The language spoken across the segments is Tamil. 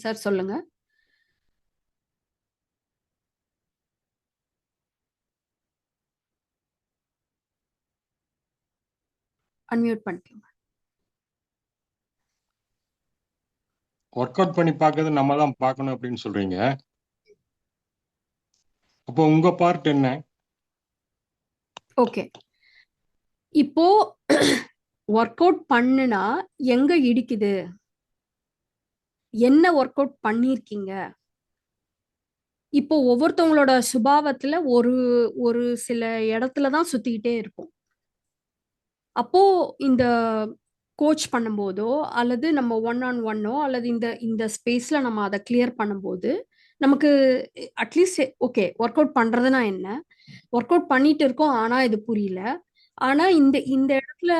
சார் சொல்லுங்க. அன்மியூட் பண்ணிக்கோங்க. ஒர்க் அவுட் பண்ணி பார்க்கறது நம்ம தான் பார்க்கணும் அப்படின்னு சொல்றீங்க. அப்போ உங்க பார்ட் என்ன? ஓகே, இப்போ ஒர்க் அவுட் பண்ணுனா எங்க இடிக்குது, என்ன ஒர்க் அவுட் பண்ணிருக்கீங்க? இப்போ ஒவ்வொருத்தவங்களோட சுபாவத்துல ஒரு ஒரு சில இடத்துல தான் சுத்திக்கிட்டே இருப்போம். அப்போ இந்த கோச் பண்ணும்போதோ அல்லது நம்ம ஒன் ஆன் ஒன்னோ அல்லது இந்த இந்த ஸ்பேஸ்ல நம்ம அதை கிளியர் பண்ணும்போது நமக்கு அட்லீஸ்ட் ஓகே ஒர்க் அவுட் பண்றதுனா என்ன, ஒர்க் அவுட் பண்ணிட்டு இருக்கோம் ஆனா இது புரியல, ஆனா இந்த இந்த இடத்துல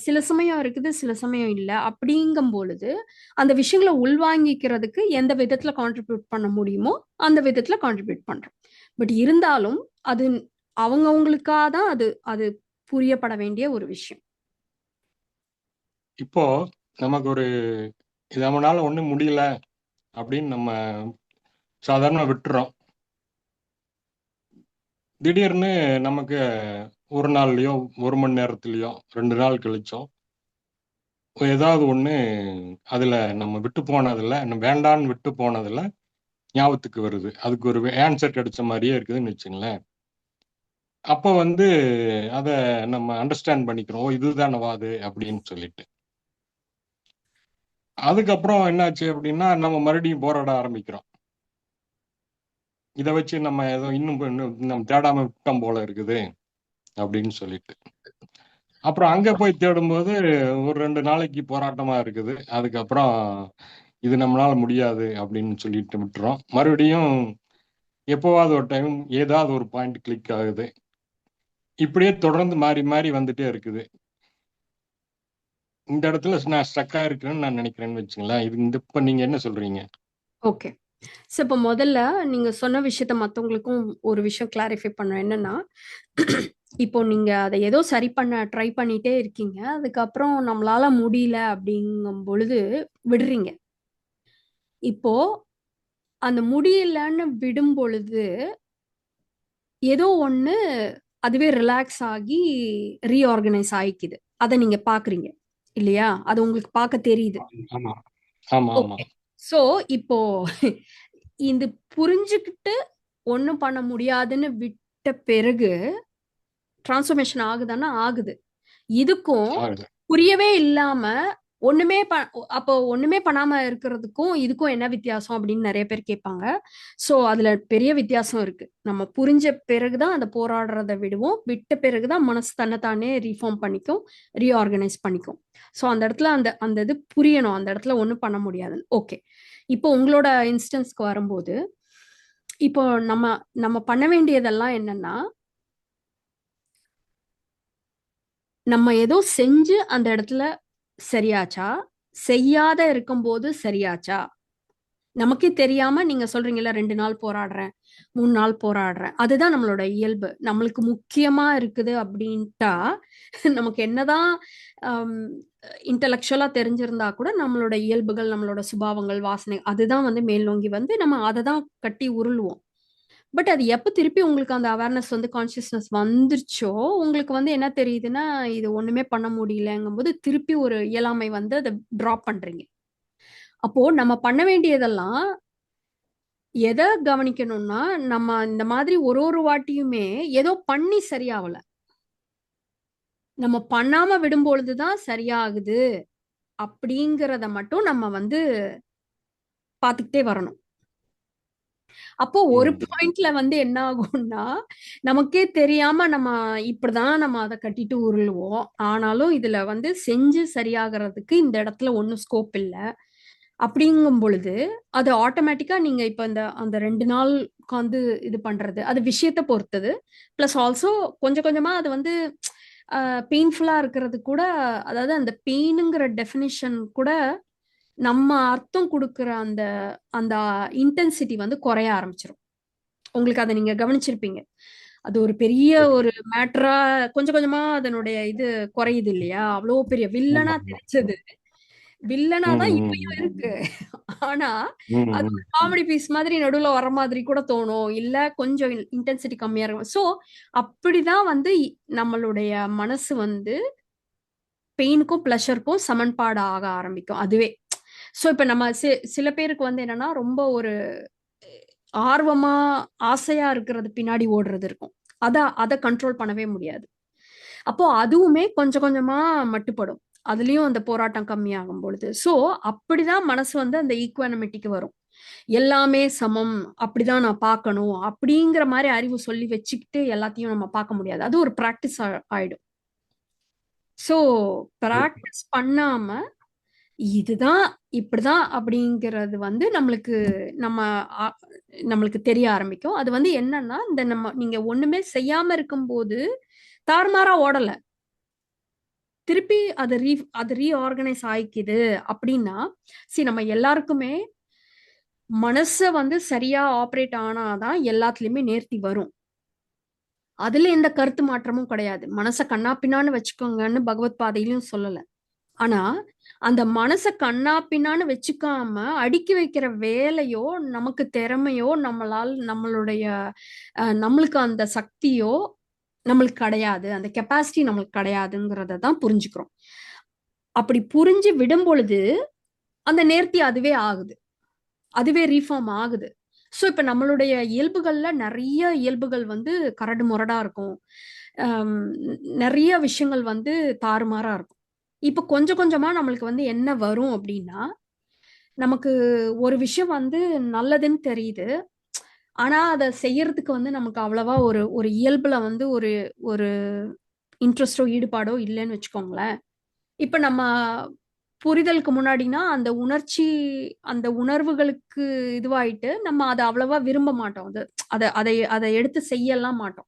சில சமயம் இருக்குது சில சமயம் இல்லை அப்படிங்கும் பொழுது அந்த விஷயங்களை உள்வாங்கிக்கிறதுக்கு எந்த விதத்துல கான்ட்ரிபியூட் பண்ண முடியுமோ அந்த விதத்துல கான்ட்ரிபியூட் பண்றோம். பட் இருந்தாலும் அது அவங்கவுங்களுக்காக தான் அது அது புரியப்பட வேண்டிய ஒரு விஷயம். இப்போ நமக்கு ஒரு இது நம்மளால ஒண்ணும் முடியல அப்படின்னு நம்ம சாதாரண விட்டுறோம். திடீர்னு நமக்கு ஒரு நாள்லயோ ஒரு மணி நேரத்துலயோ 2 நாள் கழிச்சோம் ஏதாவது ஒண்ணு அதுல நம்ம விட்டு போனதுல வேண்டான்னு விட்டு போனதுல ஞாபகத்துக்கு வருது. அதுக்கு ஒரு ஆன்சர் கிடைச்ச மாதிரியே இருக்குதுன்னு வச்சுங்களேன். அப்போ அதை நம்ம அண்டர்ஸ்டாண்ட் பண்ணிக்கிறோம், ஓ இதுதானவா அது அப்படின்னு சொல்லிட்டு. அதுக்கப்புறம் என்னாச்சு அப்படின்னா நம்ம மறுபடியும் போராட ஆரம்பிக்கிறோம். இதை வச்சு நம்ம ஏதோ இன்னும் நம்ம தேடாம விட்டோம் போல இருக்குது அப்படின்னு சொல்லிட்டு. அப்புறம் அங்க போய் தேடும்போது ஒரு 2 நாளைக்கு போராட்டமா இருக்குது. அதுக்கப்புறம் இது நம்மளால முடியாது அப்படின்னு சொல்லிட்டு விட்டுறோம். மறுபடியும் எப்போவாவது ஒரு டைம் ஏதாவது ஒரு பாயிண்ட் கிளிக் ஆகுது. இப்படியே தொடர்ந்து மாறி மாறி வந்துட்டே இருக்குது. இந்த இடத்துல நான் ஸ்ட்ரக் ஆயிருக்கேன்னு நான் நினைக்கிறேன்னு வச்சுங்களேன். இது இப்ப நீங்க என்ன சொல்றீங்க? ஓகே, ஸோ இப்போ முதல்ல நீங்க சொன்ன விஷயத்த மற்றவங்களுக்கும் ஒரு விஷயம் கிளாரிஃபை பண்ண என்னன்னா, இப்போ நீங்க அதை ஏதோ சரி பண்ண ட்ரை பண்ணிட்டே இருக்கீங்க, அதுக்கப்புறம் நம்மளால முடியல அப்படிங்கும் பொழுது விடுறீங்க. இப்போ அந்த முடியலன்னு விடும் பொழுது ஏதோ ஒண்ணு அதுவே ரிலாக்ஸ் ஆகி ரீஆர்கனைஸ் ஆயிக்குது. அதை நீங்க பாக்குறீங்க இல்லையா? அது உங்களுக்கு பார்க்க தெரியுது. ஆமா ஆமா ஆமா. ஓகே, ஸோ இப்போ இது புரிஞ்சுக்கிட்டு ஒண்ணும் பண்ண முடியாதுன்னு விட்ட பிறகு டிரான்ஸ்ஃபர்மேஷன் ஆகுதான்னா ஆகுது. இதுக்கும் ஆகுது. புரியவே இல்லாம ஒண்ணுமே அப்போ ஒண்ணுமே பண்ணாம இருக்கிறதுக்கும் இதுக்கும் என்ன வித்தியாசம் அப்படின்னு நிறைய பேர் கேட்பாங்க. சோ அதுல பெரிய வித்தியாசம் இருக்கு. நம்ம புரிஞ்ச பிறகுதான் அந்த போராடுறதை விடுவோம், விட்ட பிறகுதான் மனசு தன்னைத்தானே ரீஃபார்ம் பண்ணிக்கும், ரீஆர்கனைஸ் பண்ணிக்கும். சோ அந்த இடத்துல அந்த அந்த இது புரியணும், அந்த இடத்துல ஒண்ணும் பண்ண முடியாது. ஓகே, இப்போ உங்களோட இன்ஸ்டன்ஸ்க்கு வரும்போது இப்போ நம்ம நம்ம பண்ண வேண்டியதெல்லாம் என்னன்னா, நம்ம ஏதோ செஞ்சு அந்த இடத்துல சரியாச்சா, செய்யாத இருக்கும்போது சரியாச்சா, நமக்கே தெரியாம நீங்க சொல்றீங்கல்ல 2 நாள் போராடுறேன் 3 நாள் போராடுறேன், அதுதான் நம்மளோட இயல்பு. நம்மளுக்கு முக்கியமா இருக்குது அப்படின்ட்டா நமக்கு என்னதான் இன்டலெக்சுவலா தெரிஞ்சிருந்தா கூட நம்மளோட இயல்புகள், நம்மளோட சுபாவங்கள், வாசனை அதுதான் மேல் நோங்கி நம்ம அதை தான் கட்டி உருளுவோம். பட் அது எப்ப திருப்பி உங்களுக்கு அந்த அவேர்னஸ் கான்சியஸ்னஸ் வந்துருச்சோ, உங்களுக்கு என்ன தெரியுதுன்னா இது ஒண்ணுமே பண்ண முடியலங்கும்போது திருப்பி ஒரு இயலாமை அதை டிராப் பண்றீங்க. அப்போ நம்ம பண்ண வேண்டியதெல்லாம் எதை கவனிக்கணும்னா, நம்ம இந்த மாதிரி ஒரு ஒரு வாட்டியுமே ஏதோ பண்ணி சரியாவல, நம்ம பண்ணாம விடும்பொழுதுதான் சரியாகுது அப்படிங்கிறத மட்டும் நம்ம பாத்துக்கிட்டே வரணும். அப்போ ஒரு பாயிண்ட்ல என்ன ஆகும்னா, நமக்கே தெரியாம நம்ம இப்படிதான் நம்ம அதை கட்டிட்டு உருளுவோம். ஆனாலும் இதுல செஞ்சு சரியாகிறதுக்கு இந்த இடத்துல ஒன்னும் ஸ்கோப் இல்ல அப்படிங்கும் பொழுது அது ஆட்டோமேட்டிக்கா நீங்க இப்ப அந்த 2 நாள் உட்காந்து இது பண்றது அது விஷயத்தை பொறுத்தது. பிளஸ் ஆல்சோ கொஞ்சம் கொஞ்சமா அது பெயின்ஃபுல்லா இருக்கிறது கூட, அதாவது அந்த பெயினுங்கிற டெஃபினிஷன் கூட நம்ம அர்த்தம் கொடுக்கிற அந்த அந்த இன்டென்சிட்டி குறைய ஆரம்பிச்சிடும். உங்களுக்கு அதை நீங்க கவனிச்சிருப்பீங்க. அது ஒரு பெரிய ஒரு மேட்டரா கொஞ்சம் கொஞ்சமா அதனுடைய இது குறையுது இல்லையா? அவ்வளோ பெரிய வில்லனா தெரிஞ்சது வில்லனாதான் ம், இப்பயும் ம், இருக்கு. ஆனா ம், அது ம், ஒரு காமெடி பீஸ் மாதிரி நடுவுல வர மாதிரி கூட தோணும், இல்ல கொஞ்சம் இன்டென்சிட்டி கம்மியா இருக்கும். சோ அப்படிதான் வந்து நம்மளுடைய மனசு வந்து பெயினுக்கும் பிளஷருக்கும் சமன்பாடு ஆக ஆரம்பிக்கும் அதுவே. சோ இப்ப நம்ம சில பேருக்கு வந்து என்னன்னா ரொம்ப ஒரு ஆர்வமா ஆசையா இருக்கிறது பின்னாடி ஓடுறது இருக்கும். அத கண்ட்ரோல் பண்ணவே முடியாது. அப்போ அதுவுமே கொஞ்சம் கொஞ்சமா மட்டுப்படும். அதுலயும் அந்த போராட்டம் கம்மியாகும் பொழுது. சோ அப்படிதான் மனசு வந்து அந்த ஈக்குவானிமிட்டிக்கு வரும். எல்லாமே சமம், அப்படிதான் நான் பார்க்கணும் அப்படிங்கிற மாதிரி அறிவு சொல்லி வச்சுக்கிட்டு எல்லாத்தையும் நம்ம பார்க்க முடியாது. அது ஒரு பிராக்டிஸ் ஆயிடும். சோ பிராக்டிஸ் பண்ணாம இதுதான் இப்படிதான் அப்படிங்கிறது வந்து நம்ம அ- நம்மளுக்கு தெரிய ஆரம்பிக்கும். அது வந்து என்னன்னா இந்த நீங்க ஒண்ணுமே செய்யாம இருக்கும்போது தாறுமாறா ஓடல, திருப்பி அது ரீஆர்கனைஸ் ஆயிக்குது அப்படின்னா, நம்ம எல்லாருக்குமே மனச வந்து சரியா ஆப்ரேட் ஆனாதான் எல்லாத்துலயுமே நேர்த்தி வரும். அதுல எந்த கருத்து மாற்றமும் கிடையாது. மனச கண்ணா பின்னான்னு வச்சுக்கோங்கன்னு பகவத் பாதையிலும் சொல்லல. ஆனா அந்த மனச கண்ணா பின்னான்னு வச்சுக்காம அடுக்கி வைக்கிற வேலையோ, நமக்கு திறமையோ, நம்மளுடைய நம்மளுக்கு அந்த சக்தியோ நம்மளுக்கு கிடையாது, அந்த கெப்பாசிட்டி நம்மளுக்கு கிடையாதுங்கிறத தான் புரிஞ்சுக்கிறோம். அப்படி புரிஞ்சு விடும் பொழுது அந்த நேர்த்தி அதுவே ஆகுது, அதுவே ரீஃபார்ம் ஆகுது. சோ இப்ப நம்மளுடைய இயல்புகள்ல நிறைய இயல்புகள் வந்து கரடு முரடா இருக்கும். ஆம், நிறைய விஷயங்கள் வந்து தாறுமாறா இருக்கும். இப்ப கொஞ்சம் கொஞ்சமா நம்மளுக்கு வந்து என்ன வரும் அப்படின்னா, நமக்கு ஒரு விஷயம் வந்து நல்லதுன்னு தெரியுது. ஆனா அத செய்யறதுக்கு வந்து நமக்கு அவ்வளவா ஒரு ஒரு இயல்புல வந்து ஒரு ஒரு இன்ட்ரெஸ்டோ ஈடுபாடோ இல்லைன்னு வச்சுக்கோங்களேன். இப்ப நம்ம புரிதலுக்கு முன்னாடினா அந்த உணர்வுகளுக்கு இதுவாயிட்டு நம்ம அதை அவ்வளவா விரும்ப மாட்டோம். அதை எடுத்து செய்யலாம் மாட்டோம்.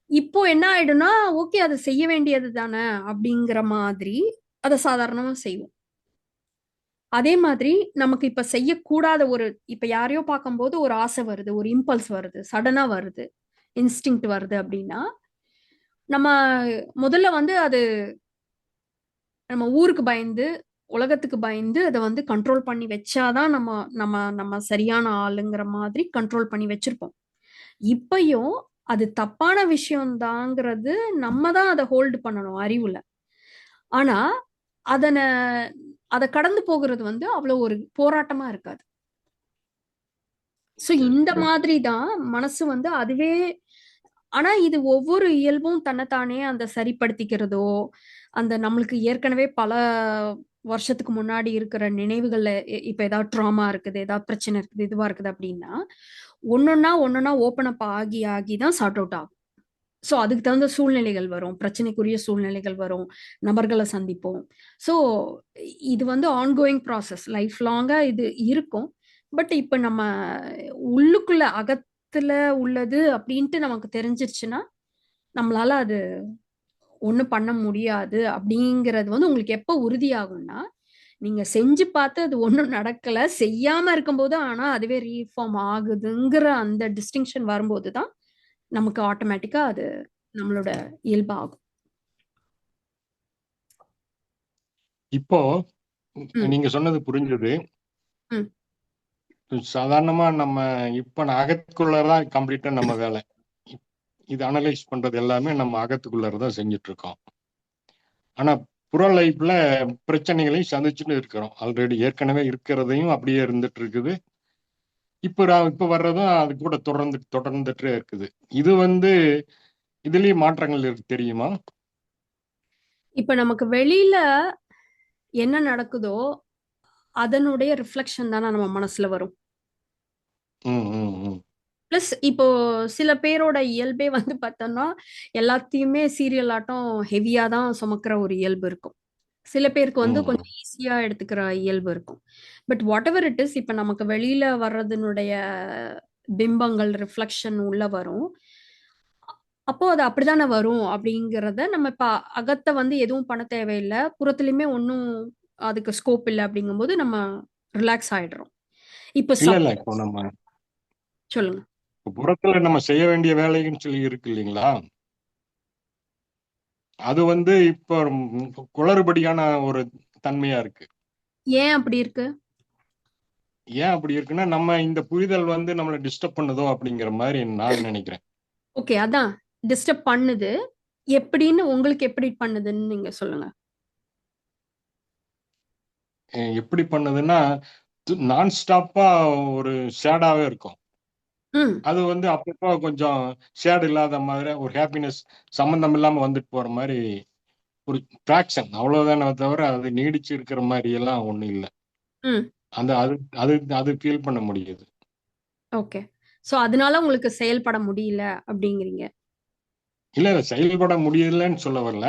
இப்போ என்ன ஆயிடும்னா, ஓகே அதை செய்ய வேண்டியது தானே அப்படிங்கிற மாதிரி அதை சாதாரணமா செய்வோம். அதே மாதிரி நமக்கு இப்ப செய்யக்கூடாத இப்ப யாரையோ பார்க்கும்போது ஒரு ஆசை வருது, ஒரு இம்பல்ஸ் வருது, சடனா வருது, இன்ஸ்டிங்க்ட் வருது அப்படின்னா, நம்ம முதல்ல வந்து அது நம்ம ஊருக்கு பயந்து, உலகத்துக்கு பயந்து அதை வந்து கண்ட்ரோல் பண்ணி வச்சாதான் நம்ம நம்ம நம்ம சரியான ஆளுங்கிற மாதிரி கண்ட்ரோல் பண்ணி வச்சிருப்போம். இப்பயும் அது தப்பான விஷயம் தாங்கிறது நம்ம தான் அதை ஹோல்டு பண்ணணும் அறிவுல. ஆனா அதன அத கடந்து போகிறது வந்து அவ்வளவு ஒரு போராட்டமா இருக்காது. சோ இந்த சரி. மாதிரி தான் மனசு வந்து அதுவே. ஆனா இது ஒவ்வொரு இயல்பும் தன்னைத்தானே அந்த சரிப்படுத்திக்கிறதோ, அந்த நம்மளுக்கு ஏற்கனவே பல வருஷத்துக்கு முன்னாடி இருக்கிற நினைவுகள்ல இப்ப ஏதாவது ட்ராமா இருக்குது, ஏதாவது பிரச்சனை இருக்குது, இதுவா இருக்குது அப்படின்னா, ஒன்னொன்னா ஒன்னொன்னா ஓப்பன் அப் ஆகி ஆகி தான் சார்ட் அவுட் ஆகும். சோ அதுக்கு தகுந்த சூழ்நிலைகள் வரும், பிரச்சனைக்குரிய சூழ்நிலைகள் வரும், நபர்களை சந்திப்போம். சோ இது வந்து ஆன்கோயிங் ப்ராசஸ், லைஃப் லாங்கா இது இருக்கும். பட் இப்ப நம்ம உள்ளுக்குள்ள அகத்துல உள்ளது அப்படின்ட்டு நமக்கு தெரிஞ்சிருச்சுன்னா நம்மளால அது ஒண்ணும் பண்ண முடியாது அப்படிங்கிறது வந்து உங்களுக்கு எப்ப உறுதியாகும்னா, நீங்க செஞ்சு பார்த்து அது ஒண்ணும் நடக்கல, செய்யாம இருக்கும்போது ஆனா அதுவே ரீஃபார்ம் ஆகுதுங்கிற அந்த டிஸ்டிங்ஷன் வரும்போது தான் நமக்கு ஆட்டோமேட்டிக்கா அது நம்மளோட இயல்பாகும். இப்போ ம், நீங்க சொன்னது புரிஞ்சது. ம். சாதாரணமா நம்ம இப்ப அகத்துக்குள்ளதான் கம்ப்ளீட்டா நம்ம வேலை. இது அனலைஸ் பண்றது எல்லாமே நம்ம அகத்துக்குள்ளதான் செஞ்சுட்டு இருக்கோம். ஆனா புற லைஃப்ல பிரச்சனைகளையும் சந்திச்சுட்டு இருக்கிறோம். ஆல்ரெடி ஏற்கனவே இருக்கிறதையும் அப்படியே இருந்துட்டு இருக்குது. இப்ப வர்றதும் அது கூட தொடர்ந்துட்டே இருக்குது. இது வந்து இதுலயும் மாற்றங்கள் தெரியுமா? இப்ப நமக்கு வெளியில என்ன நடக்குதோ அதனுடைய ரிஃப்ளெக்ஷன் தானே நம்ம மனசுல வரும். ம், ம், ம், பிளஸ் இப்போ சில பேரோட இயல்பே வந்து பார்த்தோம்னா எல்லாத்தையுமே சீரியல் ஆட்டம் ஹெவியா தான் சுமக்கிற ஒரு இயல்பு இருக்கும். சில பேருக்கு வந்து ம். கொஞ்சம் ஈஸியா எடுத்துக்கிற இயல்பு இருக்கும். But what ever it is, இப்ப நமக்கு வெளியில வர்றதுனுடைய பிம்பங்கள் ரிஃப்ளெக்ஷன் உள்ள வரும். அப்போ அது அப்படித்தானே வரும் அப்படிங்கிறத நம்ம இப்ப அகத்தை வந்து எதுவும் பண்ண தேவையில்லை, புறத்துலயுமே ஒன்றும் அதுக்கு ஸ்கோப் இல்லை அப்படிங்கும்போது நம்ம ரிலாக்ஸ் ஆயிடுறோம். இப்ப இல்ல இல்ல இப்போ நம்ம சொல்லுங்க. புறத்துல நம்ம செய்ய வேண்டிய வேலைன்னு சொல்லி இருக்கு இல்லைங்களா? அது வந்து இப்போ குளறுபடியான ஒரு தன்மையா இருக்கு. ஏன் அப்படி இருக்கு? ஏன் அப்படி இருக்குன்னா, நம்ம இந்த புரிதல் வந்து நம்மள டிஸ்டர்ப் பண்ணுதோ அப்படிங்கிற மாதிரி நான் நினைக்கிறேன். ஓகே, அதான் டிஸ்டர்ப் பண்ணுது. எப்படின்னு உங்களுக்கு எப்படி பண்ணுதுன்னு நீங்க சொல்லுங்க. எப்படி பண்ணுதுன்னா, நான் ஸ்டாப்பா ஒரு சேடாவே இருக்கும். ம் அது வந்து அப்பப்போ கொஞ்சம் சேட் இல்லாத மாதிரி ஒரு ஹாப்பினஸ் சம்பந்தம் இல்லாம வந்துட்டு போற மாதிரி ஒரு ட்ராக்ஷன் அவ்வளவுதானே தவிர அது நீடிச்சு இருக்கிற மாதிரி எல்லாம் ஒண்ணும் இல்லை. ம் அந்த அது அது அது ஃபீல் பண்ண முடியுது. ஓகே. ஸோ அதனால உங்களுக்கு செயல்பட முடியல அப்படிங்கிறீங்க. இல்ல இல்ல, செயல்பட முடியலன்னு சொல்ல வரல.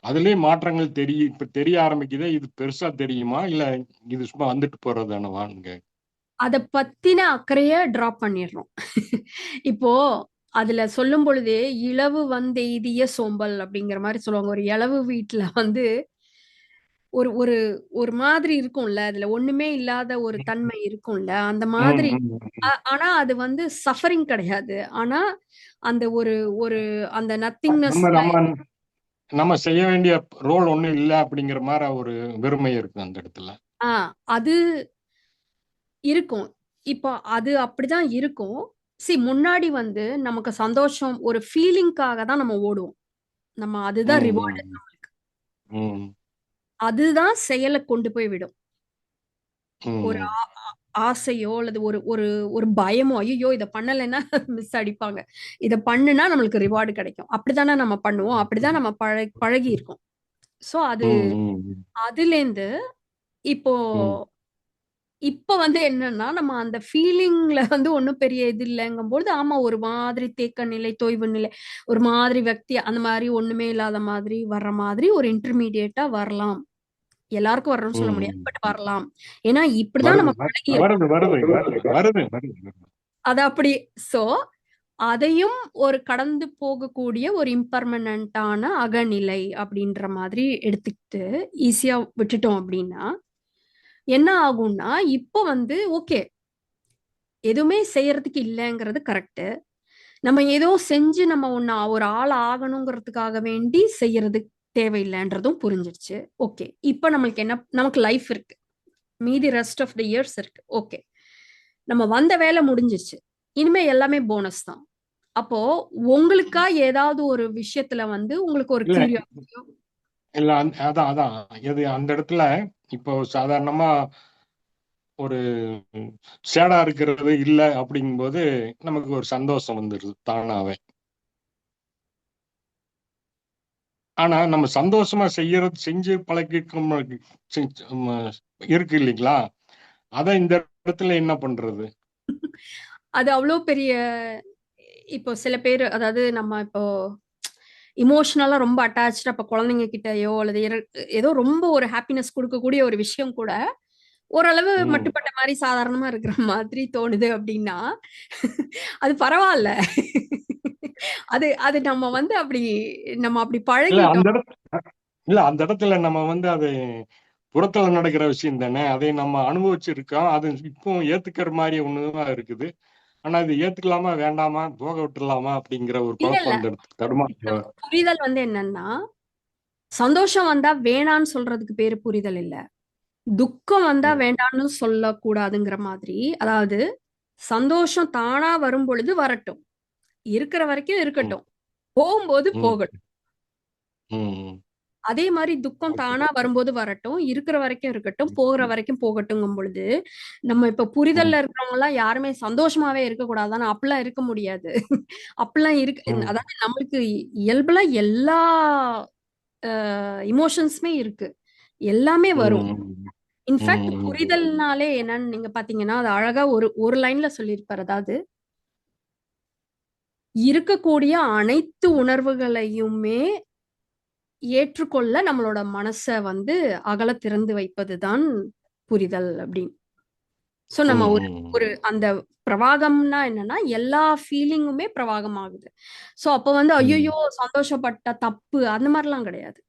அதுலயே மாற்றங்கள் இப்ப தெரிய ஆரம்பிக்குது. இது பெருசா தெரியுமா இல்ல இது சும்மா வந்துட்டு போறதுதானவான்னு அத பத்தின அக்கறைய டிராப் பண்ணிடுறோம். இப்போ அதுல சொல்லும் பொழுதே இலவு வந்தெய்திய சோம்பல் அப்படிங்கிற மாதிரி சொல்லுவாங்க. ஒரு இலவு வீட்டுல வந்து ஒரு ஒரு ஒரு மாதிரி இருக்கும்ல, அதுல ஒண்ணுமே இல்லாத ஒரு தன்மை இருக்கும்ல, அந்த மாதிரி. ஆனா அது வந்து சஃபரிங் கிடையாது. ஆனா அந்த ஒரு ஒரு அந்த நம்ம நத்திங்னஸ்ல நம்ம நம்ம செய்ய வேண்டிய ரோல் ஒண்ணும் இல்ல அப்படிங்கிற மாதிரி ஒரு வெறுமை இருக்கு அந்த இடத்துல. அது இருக்கும். இப்போ அது அப்படிதான் இருக்கும். முன்னாடி வந்து நமக்கு சந்தோஷம் ஒரு ஃபீலிங்காக தான் நம்ம ஓடுவோம். நம்ம அதுதான் ம், ரிவார்டு. ம், ம், அதுதான் செயல கொண்டு போய் விடும். ஒரு ம், ஆசையோ அல்லது ஒரு ஒரு ஒரு பயமோ, ஐயோ இத பண்ணலைன்னா மிஸ் அடிப்பாங்க. இத பண்ணுனா நம்மளுக்கு ரிவார்டு கிடைக்கும். அப்படித்தானே நம்ம பண்ணுவோம். அப்படிதான் நம்ம பழகி இருக்கோம். சோ அது ம், அதுலேருந்து இப்போ ம், இப்ப வந்து என்னன்னா, நம்ம அந்த ஃபீலிங்ல வந்து ஒண்ணும் பெரிய இது இல்லங்கும்பொழுது, ஆமா ஒரு மாதிரி தேக்க நிலை, தொய்வு நிலை, ஒரு மாதிரி அந்த மாரி ஒண்ணுமே இல்லாத மாதிரி வர்ற மாதிரி ஒரு இன்டர்மீடியேட்டா வரலாம். எல்லாருக்கும் வரணும்னு சொல்ல முடியாது. ம். பட் வரலாம். ஏன்னா இப்படிதான் வருது நம்ம பழகி இருக்கோம். வருது வருது வருது வருது வருது வருது. அது அப்படி. சோ அதையும் ஒரு கடந்து போகக்கூடிய ஒரு இம்பர்மனன்ட்டான அகநிலை அப்படின்ற மாதிரி எடுத்துக்கிட்டு ஈஸியா விட்டுட்டோம் அப்படின்னா, என்ன ஆகும்னா, இப்போ வந்து ஓகே, எதுவுமே செய்யறதுக்கு இல்லங்கிறது கரெக்ட்டு. நம்ம ஏதோ செஞ்சு நம்ம ஒரு ஆள் ஆகணுங்கிறதுக்காக வேண்டி செய்யறது தேவையில்லைன்றதும் புரிஞ்சிருச்சு. ஓகே. இப்ப நம்மளுக்கு நமக்கு லைஃப் இருக்கு. மீதி ரெஸ்ட் ஆஃப் த இயர்ஸ் இருக்கு. ஓகே. நம்ம வந்த வேலை முடிஞ்சிருச்சு. இனிமே எல்லாமே போனஸ் தான். அப்போ உங்களுக்கா ஏதாவது ஒரு விஷயத்துல வந்து உங்களுக்கு ஒரு இல்ல கியூரியாசிட்டியோ. இல்ல அதான் அதான் இது அந்த இடத்துல இப்போ சாதாரணமா ஒரு சேடா இருக்கிறது இல்ல அப்படிங்கும்போது நமக்கு ஒரு சந்தோஷம் வந்துடுது தானாவே. ஆனா நம்ம சந்தோஷமா செஞ்சு பழகிக்கும் இருக்கு இல்லைங்களா? அத இந்த இடத்துல என்ன பண்றது? அது அவ்வளோ பெரிய. இப்போ சில பேர் அதாவது நம்ம இப்போ இமோஷனலா ரொம்ப அட்டாச்டா இப்ப குழந்தைங்க கிட்டயோ அல்லது ஏதோ ரொம்ப ஒரு ஹாப்பினஸ் கொடுக்கக்கூடிய ஒரு விஷயம் கூட ஓரளவு ம். மட்டுப்பட்ட மாதிரி சாதாரணமா இருக்கிற மாதிரி தோணுது அப்படின்னா அது பரவாயில்ல. அது அது நம்ம அப்படி இல்ல அந்த பழகிட்டோம். இடத்துல இல்ல அந்த இடத்துல நம்ம வந்து அது புறத்துல நடக்கிற விஷயம் தானே. அதை நம்ம அனுபவிச்சிருக்கோம். அது இப்போ ஏத்துக்கிற மாதிரி ஒண்ணுதான் இருக்குது. ஆனா இது ஏத்துக்கலாமா வேண்டாமா போக விட்டுறலாமா அப்படிங்கிற ஒரு இல்ல இல்ல, குழப்பம் அந்த இடத்துக்கு தடுமாற்றம். புரிதல் வந்து என்னன்னா, சந்தோஷம் வந்தா வேணான்னு சொல்றதுக்கு பேரு புரிதல் இல்ல. துக்கம் வந்தா ம், வேண்டான்னு சொல்லக்கூடாதுங்கிற மாதிரி. அதாவது சந்தோஷம் தானா வரும் பொழுது வரட்டும். இருக்கிற வரைக்கும் ம், இருக்கட்டும். போகும்போது ம், போகட்டும். ம். அதே மாரி துக்கம் ஓகே. தானா வரும்போது வரட்டும். இருக்கிற வரைக்கும் இருக்கட்டும். ம், போகிற வரைக்கும் போகட்டும்ங்கும் பொழுது, நம்ம இப்ப ம், புரிதல்ல இருக்கிறவங்கலாம் யாருமே சந்தோஷமாவே இருக்கக்கூடாது. ஆனா அப்படிலாம் இருக்க முடியாது. அப்படிலாம் ம், அதாவது நம்மளுக்கு இயல்புல எல்லா எமோஷன்ஸுமே இருக்கு. எல்லாமே வரும். ம், இன்ஃபாக்ட் ம், புரிதல்னாலே என்னன்னு நீங்க பார்த்தீங்கன்னா, அது அழகா ஒரு ஒரு லைன்ல சொல்லியிருப்பாரு. அதாவது இருக்கக்கூடிய அனைத்து உணர்வுகளையுமே ஏற்றுக்கொள்ள நம்மளோட மனச வந்து அகல திறந்து வைப்பதுதான் புரிதல் அப்படின்னு. சோ நம்ம ம், ஒரு ம், ஒரு அந்த பிரவாகம்னா என்னன்னா, எல்லா ஃபீலிங்குமே பிரவாகம் ஆகுது. சோ அப்ப வந்து ம், ஐய்யய்யோ! சந்தோஷப்பட்டா தப்பு அந்த மாரிலாம் கிடையாது.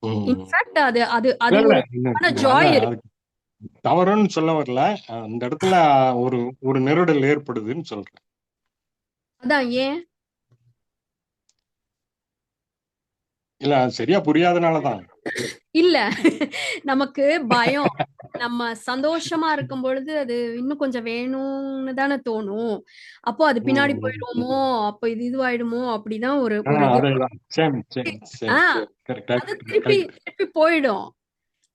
ம். இன்ஃபாக்ட் அது அது இல்ல அது இல்ல ஒரு ஜாய் அதான் இருக்கு. அது தவறுன்னு சொல்ல வரல. அந்த இடத்துல ஒரு ஒரு நெருடல் ஏற்படுதுன்னு சொல்றேன். அதான் ஏன்? இல்ல அது சரியா புரியாதனாலதான். இல்ல நமக்கு பயம். நம்ம சந்தோஷமா இருக்கும் பொழுது அது இன்னும் கொஞ்சம் வேணும்னு தானே தோணும். அப்போ அது பின்னாடி போயிடுவோமோ, அப்போ இதுவாயிடுமோ அப்படிதான் ஒரு ஒரு இது. அதேதான். சேம் சேம் ஆ சேம். கரெக்ட் அது கரெக்ட் திருப்பி கரெக்ட். திருப்பி போயிடும்.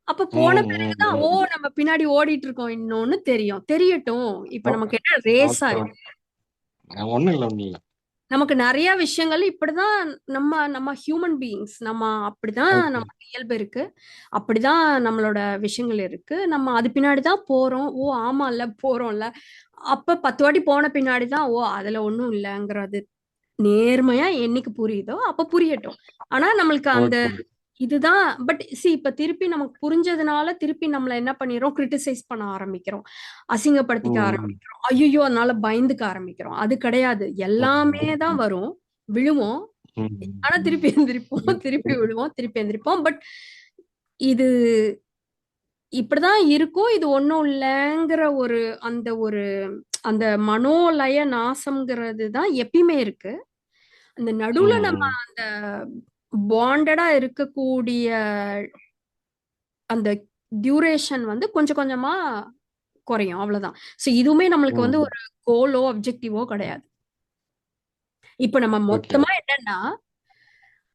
அப்ப போன பிறகுதான் ஓ நம்ம பின்னாடி ஓடிட்டு இருக்கோம் இன்னொன்னு தெரியும். தெரியட்டும். இப்ப நமக்கு என்ன ரேஸா இருக்கு. ஒண்ணும் இல்ல ஒண்ணும் இல்ல. நமக்கு நிறைய விஷயங்கள் இப்படிதான். நம்ம நம்ம ஹியூமன் பீயிங்ஸ் நம்ம அப்படிதான். ஓகே. நமக்கு இயல்பு இருக்கு. அப்படிதான் நம்மளோட விஷயங்கள் இருக்கு. நம்ம அது பின்னாடிதான் போறோம். ஓ ஆமால்ல போறோம்ல. அப்ப 10 வாட்டி போன பின்னாடிதான் ஓ அதுல ஒண்ணும் இல்லைங்கிறது நேர்மையா என்னைக்கு புரியுதோ அப்ப புரியட்டும். ஆனா நம்மளுக்கு அந்த ஓகே. இதுதான். பட் சி இப்ப திருப்பி நமக்கு புரிஞ்சதுனால திருப்பி நம்மள என்ன பண்ணிடுறோம், கிரிட்டிசைஸ் பண்ண ஆரம்பிக்கிறோம், அசிங்கப்படுத்திக்க ஆரம்பிக்கிறோம், ஐயோ அதனால பயந்துக்க ஆரம்பிக்கிறோம். அது கிடையாது. எல்லாமே தான் வரும், விழுவோம், ஆனா திருப்பி எந்திரிப்போம், திருப்பி விழுவோம், திருப்பி எந்திரிப்போம். பட் இது இப்படிதான் இருக்கும். இது ஒண்ணும் இல்லைங்கிற ஒரு அந்த ஒரு அந்த மனோலய நாசம்ங்கிறது தான் எப்பயுமே இருக்கு. அந்த நடுவுல நம்ம அந்த பாண்டடா இருக்கக்கூடிய அந்த டியூரேஷன் வந்து கொஞ்சம் கொஞ்சமா குறையும். அவ்வளவுதான். சோ இதுவுமே நம்மளுக்கு வந்து ஒரு கோலோ அப்ஜெக்டிவோ கிடையாது. இப்ப நம்ம ஓகே. மொத்தமா என்னன்னா,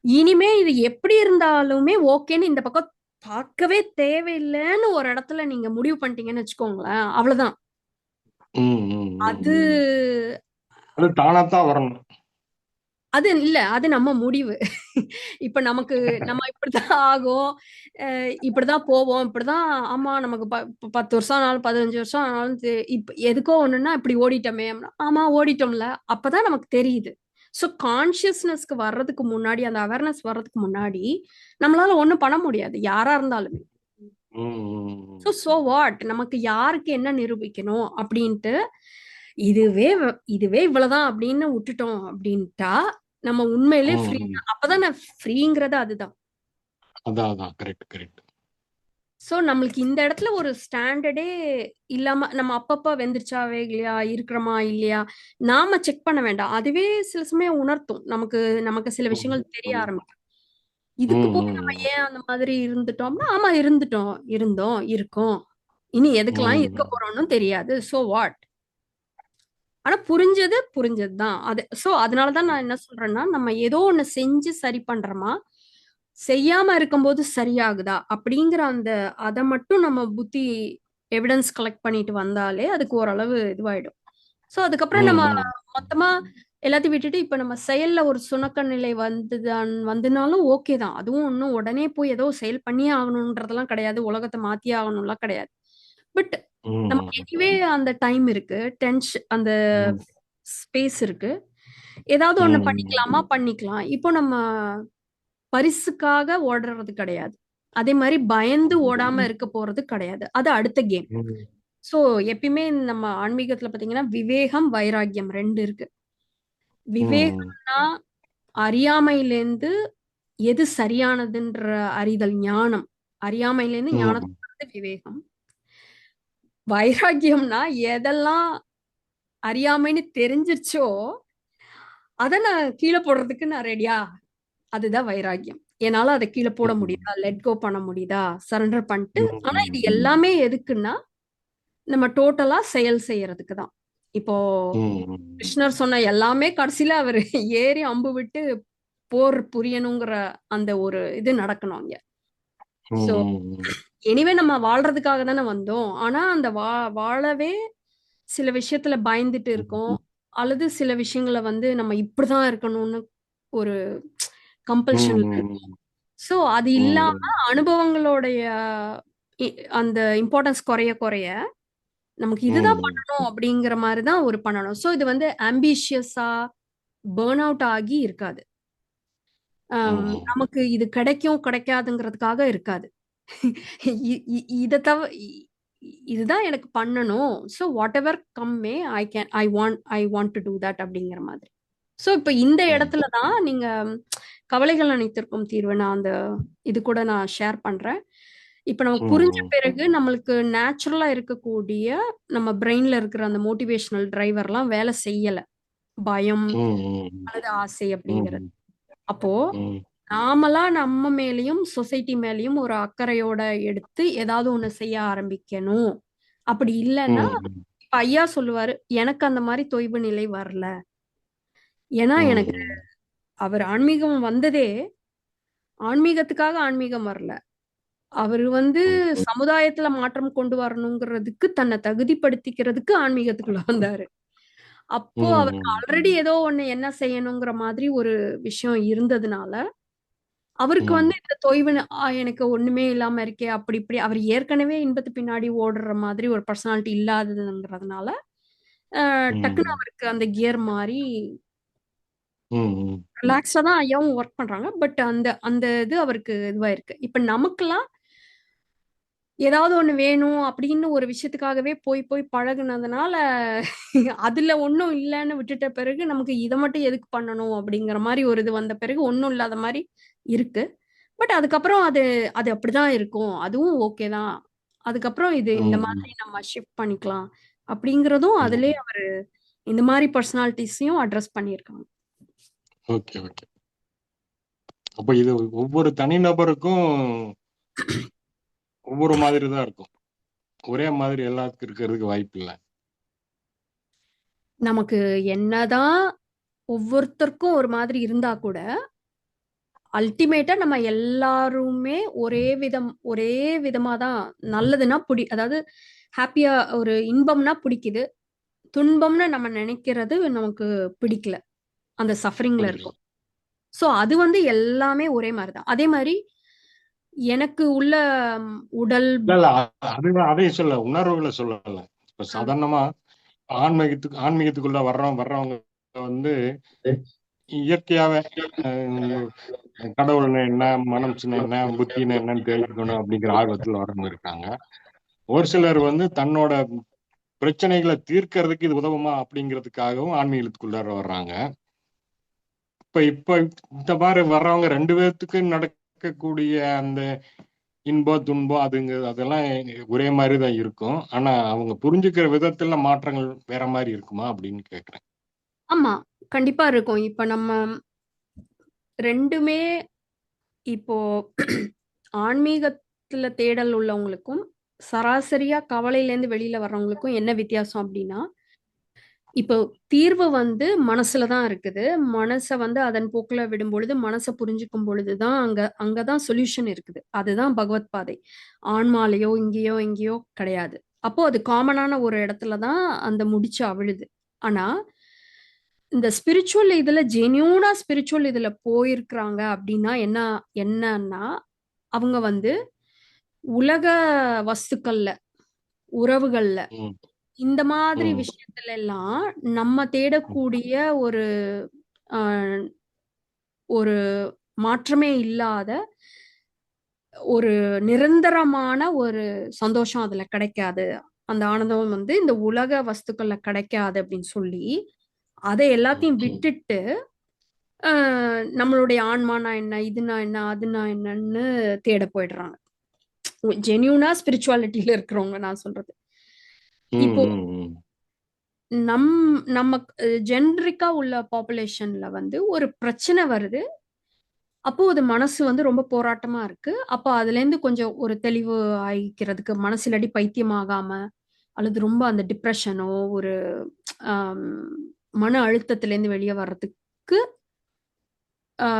இனிமே இது எப்படி இருந்தாலுமே ஓகேன்னு இந்த பக்கம் பார்க்கவே தேவையில்லைன்னு ஒரு இடத்துல நீங்க முடிவு பண்ணிட்டீங்கன்னு வச்சுக்கோங்களேன். அவ்வளவுதான். அது அது தானாத்தான் வரணும். அது இல்ல. அது நம்ம முடிவு. இப்ப நமக்கு நம்ம இப்படிதான் ஆகும். இப்படிதான் போவோம். இப்படிதான். ஆமா நமக்கு 10 வருஷம் ஆனாலும் 15 வருஷம் ஆனாலும் இப்ப எதுக்கோ ஒண்ணுன்னா இப்படி ஓடிட்டோமே. ஆமா ஓடிட்டோம்ல. அப்பதான் நமக்கு தெரியுது. சோ கான்சியஸ்னஸ்க்கு வர்றதுக்கு முன்னாடி அந்த அவேர்னஸ் வர்றதுக்கு முன்னாடி நம்மளால ஒண்ணும் பண்ண முடியாது. யாரா இருந்தாலுமே. சோ வாட் நமக்கு யாருக்கு என்ன நிரூபிக்கணும் அப்படின்ட்டு இதுவே இதுவே இவ்வளவுதான் அப்படின்னு விட்டுட்டோம் அப்படின்ட்டா நம்ம உண்மையிலே ஃப்ரீ. அப்பதான் ஃப்ரீங்கிறது அதுதான். அதான் கரெக்ட் கரெக்ட். சோ நம்மளுக்கு இந்த இடத்துல ஒரு ஸ்டாண்டர்டே இல்லாம நம்ம அப்பப்ப வெந்துருச்சா வேகலையா இருக்கிறோமா இல்லையா நாம செக் பண்ண வேண்டாம். அதுவே சில சமயம் உணர்த்தும். நமக்கு நமக்கு சில விஷயங்கள் தெரிய ஆரம்பிக்கும். இதுக்கு போய் நம்ம ஏன் அந்த மாதிரி இருந்துட்டோம்னா ஆமா இருந்துட்டோம் இருந்தோம் இருக்கோம். இனி எதுக்கெல்லாம் இருக்க போறோம்னு தெரியாது. So what. ஆனா புரிஞ்சது புரிஞ்சதுதான். அது சோ அதனாலதான் நான் என்ன சொல்றேன்னா நம்ம ஏதோ ஒண்ணு செஞ்சு சரி பண்றோமா, செய்யாம இருக்கும்போது சரியாகுதா அப்படிங்கிற அந்த அதை மட்டும் நம்ம புத்தி எவிடன்ஸ் கலெக்ட் பண்ணிட்டு வந்தாலே அதுக்கு ஓரளவு இதுவாயிடும். சோ அதுக்கப்புறம் நம்ம மொத்தமா எல்லாத்தையும் விட்டுட்டு இப்ப நம்ம செயல்ல ஒரு சுணக்க நிலை வந்துனாலும் ஓகே தான். அதுவும் ஒன்னும் உடனே போய் ஏதோ செயல் பண்ணியே ஆகணும்ன்றதெல்லாம் கிடையாது. உலகத்தை மாத்தியே ஆகணும்லாம் கிடையாது. பட் நமக்கு எனிவே அந்த டைம் இருக்கு. அந்த ஸ்பேஸ் இருக்கு. ஏதாவது ஒண்ணு பண்ணிக்கலாமா பண்ணிக்கலாம். இப்போ நம்ம பரிசுக்காக ஓடுறது கிடையாது. அதே மாதிரி பயந்து ஓடாம இருக்க போறது கிடையாது. அது அடுத்த கேம். சோ எப்பயுமே நம்ம ஆன்மீகத்துல பாத்தீங்கன்னா விவேகம் வைராக்கியம் 2 இருக்கு. விவேகம்னா அறியாமையிலேருந்து எது சரியானதுன்ற அறிதல் ஞானம். அறியாமையிலேருந்து ஞானத்துக்கு விவேகம். வைராக்கியம்னா எதெல்லாம் அறியாமைன்னு தெரிஞ்சிருச்சோ அத நான் கீழே போடுறதுக்கு நான் ரெடியா. அதுதான் வைராக்கியம். என்னால அதை கீழே போட முடியுதா, லெட் கோ பண்ண முடியுதா, சரண்டர் பண்ணிட்டு. ஆனா இது எல்லாமே எதுக்குன்னா நம்ம டோட்டலா செயல் செய்யறதுக்கு தான். இப்போ கிருஷ்ணர் சொன்ன எல்லாமே கடைசியில அவர் ஏறி அம்பு விட்டு போர் புரியணுங்கிற அந்த ஒரு இது நடக்கணும் அங்க. சோ எனிவே நம்ம வாழ்றதுக்காக தானே வந்தோம். ஆனா அந்த வாழவே சில விஷயத்துல பயந்துட்டு இருக்கோம். அல்லது சில விஷயங்களை வந்து நம்ம இப்படிதான் இருக்கணும்னு ஒரு கம்பல்ஷன்ல இருக்கும். சோ அது இல்லாம அனுபவங்களுடைய அந்த இம்பார்ட்டன்ஸ் குறைய குறைய நமக்கு இதுதான் பண்ணணும் அப்படிங்கிற மாதிரி தான் ஒரு பண்ணணும். சோ இது வந்து ஆம்பிஷியஸா பேர்ன் அவுட் ஆகி இருக்காது. நமக்கு இது கிடைக்கும் கிடைக்காதுங்கிறதுக்காக இருக்காது. இதை இதுதான் எனக்கு பண்ணணும். So whatever come may I want to do that அப்படிங்கிற மாதிரி. ஸோ இப்போ இந்த இடத்துல தான் நீங்க கவலைகள் அனைத்திற்கும் தீர்வு நான் அந்த இது கூட நான் ஷேர் பண்றேன். இப்போ நமக்கு புரிஞ்ச பிறகு நம்மளுக்கு நேச்சுரலா இருக்கக்கூடிய நம்ம பிரெயின்ல இருக்கிற அந்த மோட்டிவேஷனல் டிரைவர்லாம் வேலை செய்யல. பயம் அல்லது ஆசை அப்படிங்கிறது. அப்போ நாமளா நம்ம மேலயும் சொசைட்டி மேலயும் ஒரு அக்கறையோட எடுத்து ஏதாவது ஒண்ணு செய்ய ஆரம்பிக்கணும். அப்படி இல்லைன்னா ம், இப்ப ஐயா சொல்லுவாரு, எனக்கு அந்த மாதிரி தொய்வு நிலை வரல. ஏன்னா எனக்கு ம், அவர் ஆன்மீகம் வந்ததே ஆன்மீகத்துக்காக ஆன்மீகம் வரல. அவர் ம், சமுதாயத்துல மாற்றம் கொண்டு வரணுங்கிறதுக்கு தன்னை தகுதிப்படுத்திக்கிறதுக்கு ஆன்மீகத்துக்குள்ள வந்தாரு. அப்போ அவருக்கு ம், ஆல்ரெடி ஏதோ ஒண்ணு என்ன செய்யணுங்கிற மாதிரி ஒரு விஷயம் இருந்ததுனால அவருக்கு ம், இந்த தொய்வு எனக்கு ஒண்ணுமே இல்லாம இருக்கே அப்படி இப்படி அவர் ஏற்கனவே இன்பத்து பின்னாடி ஓடுற மாதிரி ஒரு பர்சனாலிட்டி இல்லாததுங்கிறதுனால டக்குன்னு ம், அவருக்கு அந்த கியர் மாறி ம், ரிலாக்ஸ்டா தான் ஐயாவும் ஒர்க் பண்றாங்க. பட் அந்த அந்த இது அவருக்கு இதுவாயிருக்கு. இப்ப நமக்கெல்லாம் ஏதாவது ஒண்ணு வேணும் அப்படின்னு ஒரு விஷயத்துக்காகவே போய் போய் பழகுனதுனால அதுல ஒண்ணும் இல்லைன்னு விட்டுட்ட பிறகு நமக்கு இதை மட்டும் எதுக்கு பண்ணணும் அப்படிங்கிற மாதிரி ஒரு இது வந்த பிறகு ஒண்ணும் இல்லாத மாதிரி இருக்கு. பட் அதுக்கப்புறம் அது அது அப்படிதான் இருக்கும். அதுவும் ஓகே தான். அதுக்கப்புறம் இது இந்த ம், மாதிரி நம்ம ஷிஃப்ட் பண்ணிக்கலாம் அப்படிங்கிறதும் அதிலே ம். அவர் இந்த மாதிரி பர்சனாலிட்டிஸையும் அட்ரஸ் பண்ணியிருக்காங்க. Okay, okay. அப்ப இது ஒவ்வொரு தனிநபருக்கும் ஒவ்வொரு மாதிரி தான் இருக்கும். ஒரே மாதிரி எல்லாத்துக்கும் இருக்கிறதுக்கு வாய்ப்பு இல்லை. நமக்கு என்னதான் ஒவ்வொருத்தருக்கும் ஒரு மாதிரி இருந்தா கூட அல்டிமேட்டா நம்ம எல்லாருமே ஒரே விதமா தான் நல்லதுன்னா அதாவது ஹாப்பியா ஒரு இன்பம்னா பிடிக்குது, துன்பம்னு நம்ம நினைக்கிறது நமக்கு பிடிக்கல, அந்த சஃபரிங்ல பிடிக்கல. இருக்கும். சோ அது எல்லாமே ஒரே மாதிரிதான். அதே மாதிரி எனக்கு உள்ள உடல் இல்ல, இல்ல. அதுதான் அதையும் சொல்ல உணர்வுகளை சொல்லல. இப்ப சாதாரணமா ஆன்மீகத்துக்குள்ள வர்றவங்க வந்து இயற்கையாவே அஹ், கடவுள்னு என்ன, மனசுன்னு என்ன, புத்தின்னு என்னன்னு தெரிஞ்சுக்கணும் அப்படிங்கிற ஆர்வத்துல வரவங்க இருக்காங்க. ஒரு சிலர் தன்னோட பிரச்சனைகளை தீர்க்கறதுக்கு இது உதவுமா அப்படிங்கிறதுக்காகவும் ஆன்மீகத்துக்குள்ளார வர்றாங்க. இப்ப இப்ப இந்த மாதிரி வர்றவங்க ரெண்டு பேர்த்துக்கு நடக்கக்கூடிய அந்த இன்பம் துன்பம் அதெல்லாம் ஒரே மாதிரி தான் இருக்கும். ஆனா அவங்க புரிஞ்சுக்கிற விதத்துல மாற்றங்கள் வேற மாதிரி இருக்குமா அப்படின்னு கேக்குறேன். ஆமா, கண்டிப்பா இருக்கும். இப்ப நம்ம ரெண்டுமே இப்போ ஆன்மீகத்துல தேடல் உள்ளவங்களுக்கும் சராசரியா கவலையில இருந்து வெளியில வர்றவங்களுக்கும் என்ன வித்தியாசம் அப்படின்னா, இப்போ தீர்வு மனசுல தான் இருக்குது. மனச அதன் போக்குல விடும் பொழுது, மனச புரிஞ்சுக்கும் பொழுது தான் அங்கதான் சொல்யூஷன் இருக்குது. அதுதான் பகவத் பாதை. ஆன்மாலயோ, இங்கேயோ, எங்கேயோ கிடையாது. அப்போ அது காமனான ஒரு இடத்துல தான் அந்த முடிச்சு அவிழுது. ஆனா, இந்த ஸ்பிரிச்சுவல் ஜென்யூனா ஸ்பிரிச்சுவல் இதுல போயிருக்கிறாங்க அப்படின்னா என்னன்னா, அவங்க உலக வஸ்துக்கள்ல, உறவுகள்ல, ம், இந்த மாதிரி ம், விஷயத்துல எல்லாம் நம்ம ம், தேடக்கூடிய ஒரு ஆஹ், ஒரு மாற்றமே இல்லாத ஒரு நிரந்தரமான ஒரு சந்தோஷம் அதுல கிடைக்காது. அந்த ஆனந்தம் இந்த உலக வஸ்துக்கள்ல கிடைக்காது அப்படின்னு சொல்லி அதை எல்லாத்தையும் ம், விட்டுட்டு நம்மளுடைய ஆன்மானா என்ன, இதுனா என்ன, அதுனா என்னன்னு தேட போயிடுறாங்க. ஜென்யூனா ஸ்பிரிச்சுவாலிட்டியில இருக்கிறவங்க நான் சொல்றது. ம், இப்போ ம், நம் நம்ம ஜென்ரிக்கா உள்ள பாப்புலேஷன்ல ஒரு பிரச்சனை வருது. அப்போ அது மனசு ரொம்ப போராட்டமா இருக்கு. அப்ப அதுல இருந்து கொஞ்சம் ஒரு தெளிவு ஆயிக்கிறதுக்கு மனசு இல்லாட்டி பைத்தியமாகாம அல்லது ரொம்ப அந்த டிப்ரெஷனோ ஒரு ஆம், மன அழுத்தத்துல இருந்து வெளியே வர்றதுக்கு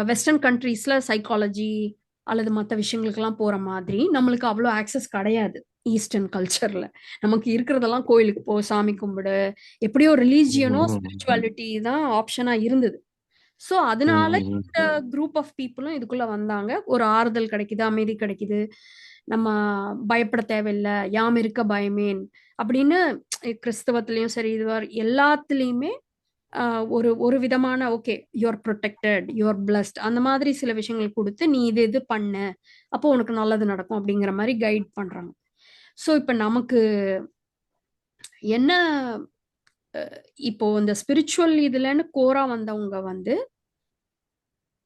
வெஸ்டர்ன் கண்ட்ரீஸ்ல சைக்காலஜி அல்லது மற்ற விஷயங்களுக்கெல்லாம் போற மாதிரி நம்மளுக்கு அவ்வளோ ஆக்சஸ் கிடையாது. ஈஸ்டர்ன் கல்ச்சர்ல நமக்கு இருக்கிறதெல்லாம் கோயிலுக்கு போ, சாமி கும்பிடு, எப்படியோ ரிலீஜியனோ ம், ஸ்பிரிச்சுவாலிட்டி தான் ஆப்ஷனா இருந்தது. சோ அதனால ம், இந்த குரூப் ஆஃப் பீப்புளும் இதுக்குள்ள வந்தாங்க. ஒரு ஆறுதல் கிடைக்குது, அமைதி கிடைக்குது. நம்ம பயப்பட தேவையில்லை, யாம் இருக்க பயமேன் அப்படின்னு கிறிஸ்தவத்திலயும் சரி இதுவா எல்லாத்துலயுமே ஒரு ஒரு விதமான okay you're protected, you're blessed அந்த மாதிரி சில விஷயங்கள் கொடுத்து நீ இது இது பண்ணு அப்போ உனக்கு நல்லது நடக்கும் அப்படிங்கிற மாதிரி கைட் பண்றாங்க. சோ இப்ப நமக்கு என்ன இப்போ இந்த ஸ்பிரிச்சுவல் இதுலன்னு கோரா வந்தவங்க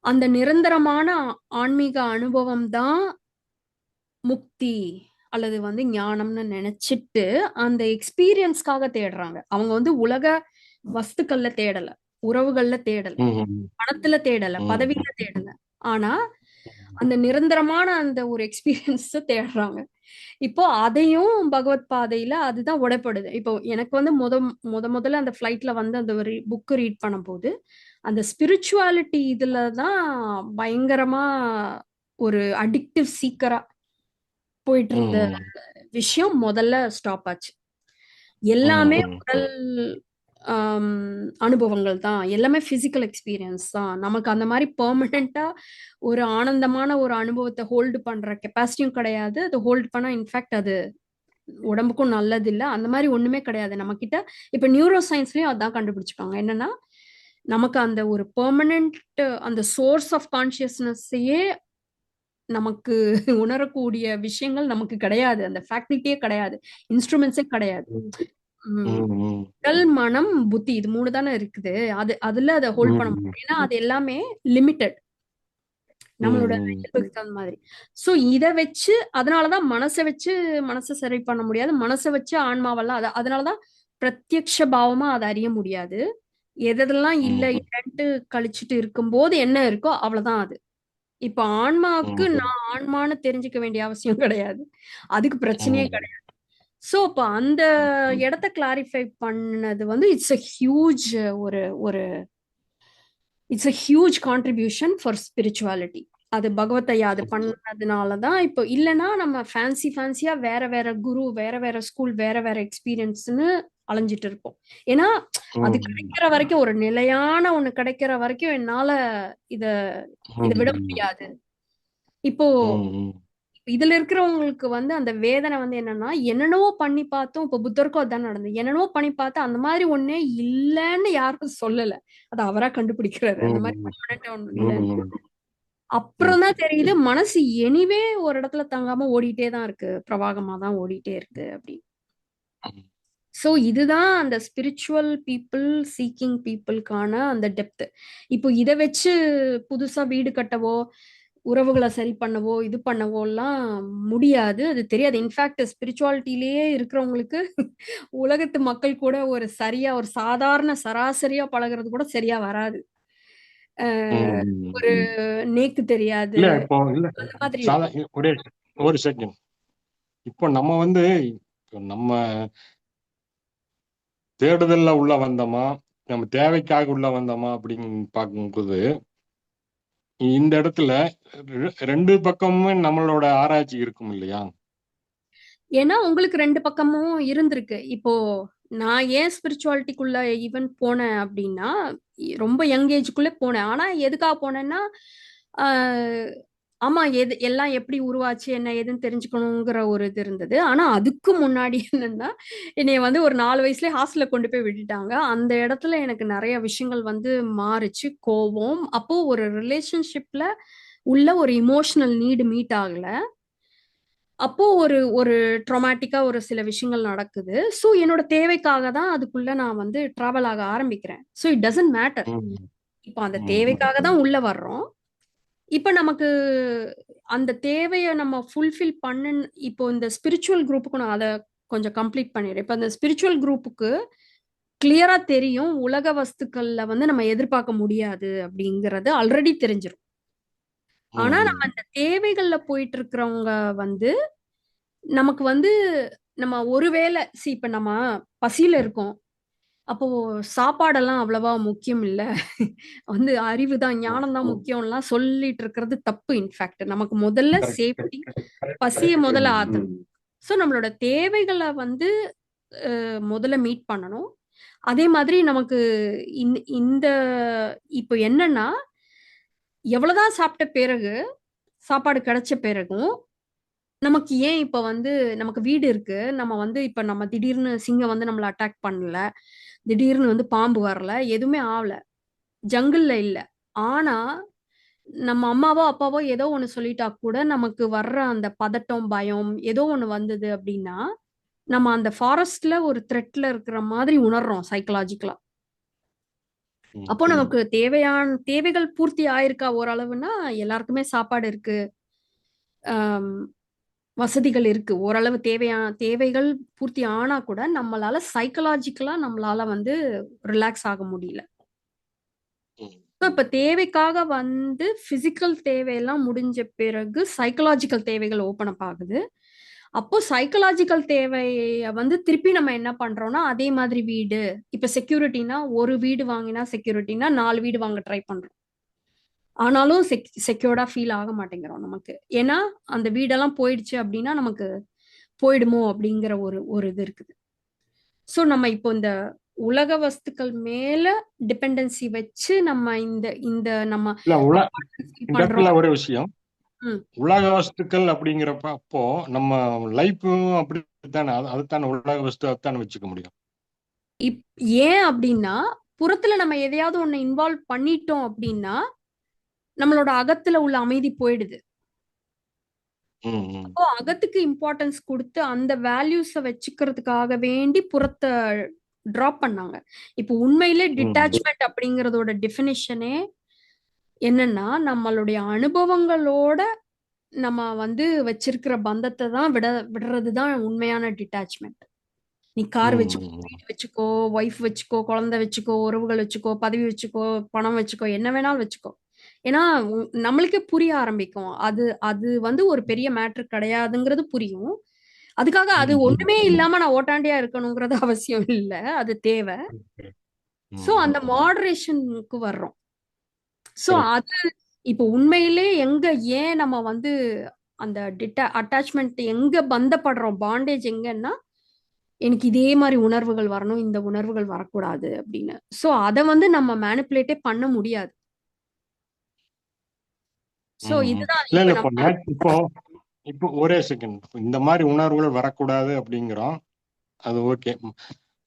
அந்த நிரந்தரமான ஆன்மீக அனுபவம் தான் முக்தி அல்லது ஞானம்னு நினைச்சிட்டு அந்த எக்ஸ்பீரியன்ஸ்க்காக தேடுறாங்க. அவங்க உலக வஸ்துக்கள்ல தேடல, உறவுகள்ல தேடல, ம், பணத்துல தேடல, ம், பதவியில தேடல. ஆனா அந்த நிரந்தரமான அந்த ஒரு எக்ஸ்பீரியன்ஸ் தேடுறாங்க. இப்போ அதையும் பகவத் பாதையில அதுதான் உடைப்படுது. இப்போ எனக்கு வந்து முதல்ல அந்த ஃபிளைட்ல வந்து அந்த ஒரு புக் ரீட் பண்ணும்போது அந்த ஸ்பிரிச்சுவாலிட்டி இதுல தான் பயங்கரமா ஒரு அடிக்டிவ் சீக்கரா போயிட்டு இருந்த விஷயம் முதல்ல ஸ்டாப் ஆச்சு. எல்லாமே உடல் அனுபவங்கள் தான், எல்லாமே பிசிக்கல் எக்ஸ்பீரியன்ஸ் தான். நமக்கு அந்த மாதிரி பெர்மனண்டா ஒரு ஆனந்தமான ஒரு அனுபவத்தை ஹோல்டு பண்ற கெப்பாசிட்டியும் கிடையாது. அது ஹோல்டு பண்ணா இன்ஃபேக்ட் அது உடம்புக்கும் நல்லது இல்லை. அந்த மாதிரி ஒண்ணுமே கிடையாது நம்ம கிட்ட. இப்ப நியூரோ சயின்ஸ்லயும் அதான் கண்டுபிடிச்சிருக்காங்க. என்னன்னா நமக்கு அந்த ஒரு பெர்மனன்ட் அந்த சோர்ஸ் ஆஃப் கான்சியஸ்னஸையே நமக்கு உணரக்கூடிய விஷயங்கள் நமக்கு கிடையாது. அந்த ஃபேக்கல்ட்டியே கிடையாது, இன்ஸ்ட்ருமெண்ட்ஸே கிடையாது. உடல், மனம், புத்தி இது 3 தானே இருக்குது. அதுல அதை ஹோல்ட் பண்ண முடியும். ஏன்னா அது எல்லாமே லிமிட்டட் நம்மளோட இயல்புக்கு தகுந்த மாதிரி. சோ இத வச்சு அதனாலதான் மனசை சரி பண்ண முடியாது. மனசை வச்சு ஆன்மாவெல்லாம் அதனாலதான் பிரத்யக்ஷ பாவமா அதை அறிய முடியாது. எதெல்லாம் இல்ல இல்லைன்ட்டு கழிச்சுட்டு இருக்கும்போது என்ன இருக்கோ அவ்வளவுதான் அது. இப்ப ஆன்மாவுக்கு நான் ஆன்மான்னு தெரிஞ்சுக்க வேண்டிய அவசியம் கிடையாது. அதுக்கு பிரச்சனையே கிடையாது. சோ இப்ப அந்த இடத்த கிளாரிஃபை பண்ணது வந்து இட்ஸ் a ஹியூஜ் ஒரு ஒரு it's a huge contribution for spirituality. அது பகவத் ஐயா அது பண்ணதுனாலதான். இப்போ இல்லைன்னா நம்ம ஃபேன்சியா வேற வேற குரு, வேற வேற ஸ்கூல், வேற வேற எக்ஸ்பீரியன்ஸ்னு அலைஞ்சிட்டு இருப்போம். ஏன்னா அது கிடைக்கிற வரைக்கும், ஒரு நிலையான ஒண்ணு கிடைக்கிற வரைக்கும் என்னால இத இத விட முடியாது. இப்போ இதுல இருக்கிறவங்களுக்கு வந்து அந்த வேதனை வந்து என்னன்னா, என்னென்னவோ பண்ணி பார்த்தோம். இப்ப புத்தருக்கும் அதான் நடந்தது. என்னென்னவோ பண்ணி பார்த்தா அந்த மாதிரி ஒண்ணே இல்லைன்னு யாருக்கும் சொல்லல. அது அவரா கண்டுபிடிக்கிறாரு. அந்த மாதிரி permanent ஒண்ணு இல்லைன்னு. அப்புறம் தான் தெரியுது மனசு எனிவே ஒரு இடத்துல தங்காம ஓடிட்டே தான் இருக்கு, பிரவாகமா தான் ஓடிட்டே இருக்கு அப்படி. சோ இதுதான் அந்த ஸ்பிரிச்சுவல் பீப்புள் சீக்கிங் பீப்புளுக்கான அந்த டெப்த். இப்போ இதை வச்சு புதுசா வீடு கட்டவோ, உறவுகளை சரி பண்ணவோ, இது பண்ணவோ எல்லாம் முடியாது. அது தெரியாது. இன்ஃபேக்ட் ஸ்பிரிச்சுவாலிட்டிலேயே இருக்கிறவங்களுக்கு உலகத்து மக்கள் கூட ஒரு சாதாரண சராசரியா பழகிறது கூட சரியா வராது. ஒரு நேக்கு தெரியாது. இல்ல இப்போ இல்ல அந்த மாதிரி சாதா இருக்கும். ஒரே ஒரு செகண்ட். இப்போ நம்ம வந்து நம்ம தேடுதல்ல உள்ள வந்தோமா, நம்ம தேவைக்காக உள்ள வந்தோமா அப்படின்னு பார்க்கும்போது இந்த இடத்துல ரெண்டு பக்கமுமே நம்மளோட ஆராய்ச்சி இருக்கும் இல்லையா? ஏன்னா உங்களுக்கு 2 பக்கமும் இருந்திருக்கு. இப்போ நான் ஏன் ஸ்பிரிச்சுவாலிட்டிக்குள்ள ஈவன் போனேன் அப்படின்னா, ரொம்ப யங் ஏஜ்க்குள்ள போனேன். ஆனா எதுக்காக போனேன்னா, ஆமா எல்லாம் எப்படி உருவாச்சு என்ன ஏதுன்னு தெரிஞ்சுக்கணுங்கிற ஒரு இது இருந்தது. ஆனா அதுக்கு முன்னாடி என்னன்னா, என்னைய வந்து ஒரு 4 வயசுலயே ஹாஸ்டல்ல கொண்டு போய் விட்டுட்டாங்க. அந்த இடத்துல எனக்கு நிறைய விஷயங்கள் வந்து மாறுச்சு. கோவம், அப்போ ஒரு ரிலேஷன்ஷிப்ல உள்ள ஒரு இமோஷனல் நீடு மீட் ஆகல. அப்போ ஒரு ஒரு ட்ராமாட்டிக்கா ஒரு சில விஷயங்கள் நடக்குது. சோ என்னோட தேவைக்காக தான் அதுக்குள்ள நான் வந்து டிராவல் ஆக ஆரம்பிக்கிறேன். So it doesn't matter. இப்போ அந்த தேவைக்காக தான் உள்ள வர்றோம். இப்ப நமக்கு அந்த தேவையை நம்ம ஃபுல்ஃபில் இப்போ இந்த ஸ்பிரிச்சுவல் குரூப்புக்கு நான் அதை கொஞ்சம் கம்ப்ளீட் பண்ணிடுறேன். இப்ப அந்த ஸ்பிரிச்சுவல் குரூப்புக்கு கிளியரா தெரியும் உலக வஸ்துக்கள்ல வந்து நம்ம எதிர்பார்க்க முடியாது அப்படிங்கறது ஆல்ரெடி தெரிஞ்சிரும். ஆனா நம்ம அந்த தேவைகள்ல போயிட்டு இருக்கிறவங்க வந்து நமக்கு வந்து நம்ம ஒருவேளை இப்ப நம்ம பசியில இருக்கோம். அப்போ சாப்பாடெல்லாம் அவ்வளவா முக்கியம் இல்ல. வந்து அறிவு தான், ஞானம் தான் முக்கியம்லாம் சொல்லிட்டு இருக்கிறது தப்பு. இன்ஃபேக்ட் நமக்கு முதல்ல சேஃப்டி, பசிய முதல்ல ஆத்தணும். சோ நம்மளோட தேவைகளை வந்து முதல்ல மீட் பண்ணணும். அதே மாதிரி நமக்கு இந்த இப்போ என்னன்னா, எவ்வளவுதான் சாப்பிட்ட பிறகு, சாப்பாடு கிடைச்ச பிறகும் நமக்கு ஏன் இப்ப வந்து நமக்கு வீடு இருக்கு. நம்ம வந்து இப்ப நம்ம திடீர்னு சிங்கம் வந்து நம்மள அட்டாக் பண்ணல. திடீர்னு வந்து பாம்பு வரல. எதுவுமே ஆவல. ஜங்கிள்ல இல்ல. ஆனா, நம்ம அம்மாவோ, அப்பாவோ ஏதோ ஒண்ணு சொல்லிட்டா கூட நமக்கு வர்ற அந்த பதட்டம், பயம் ஏதோ ஒண்ணு வந்தது அப்படின்னா, நம்ம அந்த ஃபாரஸ்ட்ல ஒரு த்ரெட்ல இருக்கிற மாதிரி உணர்றோம் சைக்கலாஜிக்கலா. அப்போ நமக்கு தேவைகள் பூர்த்தி ஆயிருக்கா ஓரளவுன்னா, எல்லாருக்குமே சாப்பாடு இருக்கு. வசதிகள் இருக்கு. ஓரளவு தேவைகள் பூர்த்தி ஆனா கூட நம்மளால சைக்கலாஜிக்கலா நம்மளால வந்து ரிலாக்ஸ் ஆக முடியல. இப்ப தேவைக்காக வந்து பிசிக்கல் தேவையெல்லாம் முடிஞ்ச பிறகு சைக்கலாஜிக்கல் தேவைகள் ஓபன் அப் ஆகுது. அப்போ சைக்கலாஜிக்கல் தேவைய வந்து திருப்பி நம்ம என்ன பண்றோம்னா அதே மாதிரி வீடு, இப்ப செக்யூரிட்டினா ஒரு வீடு வாங்கினா செக்யூரிட்டினா 4 வீடு வாங்க ட்ரை பண்றோம். ஆனாலும் செக்யூர்டா ஃபீல் ஆக மாட்டேங்கிறோம் நமக்கு. ஏன்னா அந்த வீடெல்லாம் போயிடுச்சு அப்படின்னா நமக்கு போயிடுமோ அப்படிங்கிற ஒரு ஒரு இது இருக்குது. ஸோ நம்ம இப்போ இந்த உலக வஸ்துக்கள் மேல டிபெண்டன்சி வச்சு நம்ம இந்த இந்த நம்ம இல்ல feel இந்த இடத்துல பண்றோம். ஒரு விஷயம், ம். உலக வஸ்துக்கள் அப்படிங்கிறப்ப அப்போ நம்ம லைஃப்பும் அப்படித்தானே, அதுதானே உலக வஸ்து, அதுதானே வச்சுக்க முடியும். இப் ஏன் அப்படின்னா புறத்துல நம்ம எதையாவது ஒண்ணு இன்வால்வ் பண்ணிட்டோம் அப்படின்னா நம்மளோட அகத்துல உள்ள அமைதி போயிடுது. ம், ம், அப்போ அகத்துக்கு இம்பார்ட்டன்ஸ் கொடுத்து அந்த வேல்யூஸை வச்சுக்கிறதுக்காக வேண்டி புறத்தை டிராப் பண்ணாங்க. இப்போ உண்மையிலே ம், டிட்டாச்மெண்ட் அப்படிங்கறதோட டெஃபினிஷனே என்னன்னா நம்மளுடைய அனுபவங்களோட நம்ம வந்து வச்சிருக்கிற பந்தத்தை தான் விடுறது தான் உண்மையான டிட்டாச்மெண்ட். நீ கார் ம், வச்சுக்கோ, ம். வீடு வச்சுக்கோ, ஒய்ஃப் வச்சுக்கோ, குழந்தை வச்சுக்கோ, உறவுகள் வச்சுக்கோ, பதவி வச்சுக்கோ, பணம் வச்சுக்கோ, என்ன வேணாலும் வச்சுக்கோ. ஏன்னா நம்மளுக்கே புரிய ஆரம்பிக்கும் அது அது வந்து ஒரு பெரிய மேட்ரு கிடையாதுங்கிறது புரியும். அதுக்காக அது ம், ஒண்ணுமே இல்லாம நான் ஓட்டாண்டியா இருக்கணுங்கிறது அவசியம் இல்ல. அது தேவை. சோ ம். அந்த மாடரேஷனுக்கு வர்றோம். So Correct. அது இப்போ உண்மையிலே எங்க ஏன் நம்ம வந்து அந்த அட்டாச்மெண்ட் எங்க பந்தப்படுறோம், பாண்டேஜ் எங்கன்னா எனக்கு இதே மாதிரி உணர்வுகள் வரணும், இந்த உணர்வுகள் வரக்கூடாது அப்படின்னு. சோ அத வந்து நம்ம மேனிப்புலேட்டே பண்ண முடியாது. சோ ம், ம். இதுதான் இல்ல இப்ப இல்ல இப்போ நம்ம இப்போ இப்போ ஒரே செகண்ட், இந்த மாதிரி உணர்வுகள் வரக்கூடாது அப்படிங்கிறோம், அது ஓகே.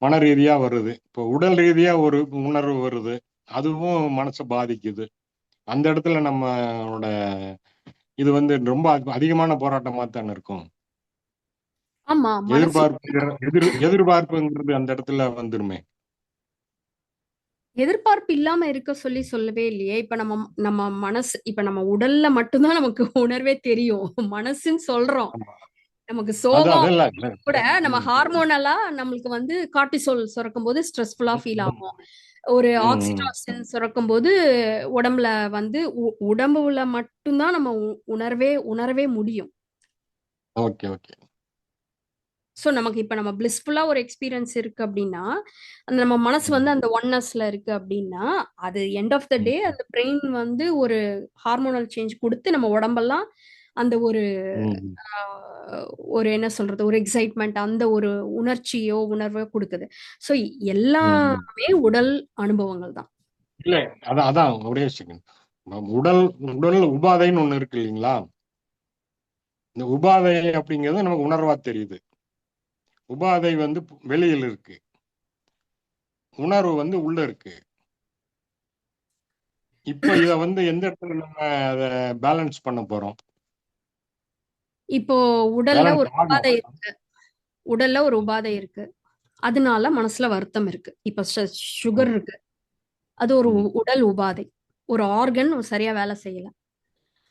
மன ரீதியா வருது, இப்போ உடல் ரீதியா ஒரு உணர்வு வருது, அதுவும் மனசை பாதிக்குது. அந்த இடத்துல நம்மளோட இது வந்து ரொம்ப அதிகமான போராட்டமா தானே இருக்கும். ஆமா மனசு எதிர்பார்ப்புங்கிறது அந்த இடத்துல வந்துருமே. எதிர்பார்ப்பு இல்லாம இருக்க சொல்லி சொல்லவே இல்லையே. இப்ப நம்ம நம்ம மனசு இப்ப நம்ம உடல்ல மட்டும்தான் நமக்கு உணர்வே தெரியும். மனசுன்னு சொல்றோம். ஆமா. நமக்கு அது சோகம் அதெல்லாம் இல்ல. கூட நம்ம ம், ஹார்மோனலா நம்மளுக்கு வந்து கார்டிசோல் சுரக்கும் போது ஸ்ட்ரெஸ்ஃபுல்லா ஃபீல் ம், ஆகும். ஒரு ம். ஆக்சிடாசின் சுரக்கும் போது உடம்புல வந்து உடம்புல மட்டும்தான் நம்ம உணரவே முடியும். Okay, okay. ஸோ நமக்கு இப்ப நம்ம பிளிஸ்ஃபுல்லா ஒரு எக்ஸ்பீரியன்ஸ் இருக்கு அப்படின்னா அந்த நம்ம மனசு வந்து ம், அந்த ஒன்னஸ்ல இருக்கு அப்படின்னா அது எண்ட் ஆஃப் த ம், டே அந்த பிரெயின் வந்து ஒரு ஹார்மோனல் சேஞ்ச் கொடுத்து நம்ம உடம்பெல்லாம் அந்த ஒரு ம், ஒரு என்ன சொல்றது ஒரு எக்ஸைட்மெண்ட் அந்த ஒரு உணர்ச்சியோ உணர்வோ கொடுக்குது. ஸோ ம். எல்லாமே உடல் அனுபவங்கள் தான். இல்ல, அதான் அதான் ஒரே செகண்ட். உடல் உடல் உபாதைன்னு ஒண்ணு இருக்கு இல்லைங்களா? இந்த உபாதை அப்படிங்கிறது நமக்கு உணர்வா தெரியுது. உபாதை வந்து வெளியில் இருக்கு, உணர்வு வந்து உள்ள இருக்கு. இப்ப இத வந்து எந்த இடத்துல நம்ம அத பேலன்ஸ் பண்ண போறோம்? இப்போ உடல்ல பேலன்ஸ் ஒரு ஆகும். உபாதை இருக்கு. உடல்ல ஒரு உபாதை இருக்கு. அதனால மனசுல வருத்தம் இருக்கு. இப்ப சுகர் ம், இருக்கு. அது ஒரு ம், உடல் உபாதை. ஒரு ஆர்கன் சரியா வேலை செய்யல. ம்,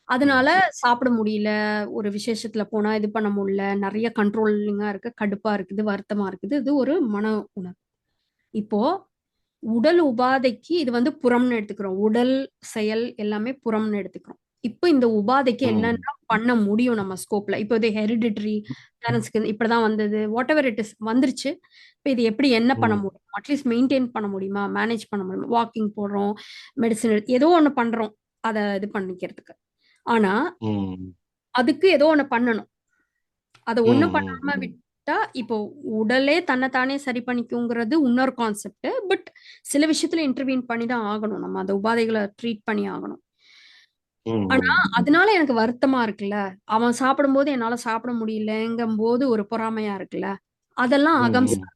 அதனால சாப்பிட முடியல, ஒரு விசேஷத்துல போனா இது பண்ண முடியல, நிறைய கண்ட்ரோலிங்கா இருக்கு, கடுப்பா இருக்குது, வருத்தமா இருக்குது. இது ஒரு மன உணர்வு. இப்போ உடல் உபாதைக்கு இது வந்து புறம்னு எடுத்துக்கிறோம். உடல் செயல் எல்லாமே புறம்னு எடுத்துக்கிறோம். இப்போ இந்த உபாதைக்கு ம், என்னென்ன பண்ண முடியும் நம்ம ஸ்கோப்ல? இப்போ இது ஹெரிடிட்டரி பேரண்ட்ஸ்க்கு இப்படிதான் வந்தது, வாட் எவர் இட் இஸ் வந்துருச்சு. இப்போ இது எப்படி என்ன பண்ண ம், முடியும்? அட்லீஸ்ட் மெயின்டைன் பண்ண முடியுமா? மேனேஜ் பண்ண முடியுமா? வாக்கிங் போடுறோம், மெடிசன் ஏதோ ஒண்ணு பண்றோம். அதை இது பண்ணிக்கிறதுக்கு. ஆனா ம், அதுக்கு ஏதோ ஒண்ணு பண்ணணும். அதை ம், ஒண்ணும் ம், பண்ணாம விட்டா இப்போ உடலே தன்னைத்தானே சரி பண்ணிக்குங்கிறது இன்னொரு கான்செப்ட். பட் சில விஷயத்துல இன்டர்வீன் பண்ணி தான் ஆகணும். நம்ம அந்த உபாதைகளை ட்ரீட் பண்ணி ஆகணும். ஆனா ம், அதனால எனக்கு வருத்தமா இருக்குல்ல, அவன் சாப்பிடும்போது என்னால சாப்பிட முடியலங்கும் போது ஒரு பொறாமையா இருக்குல்ல, அதெல்லாம் அகம் ம்,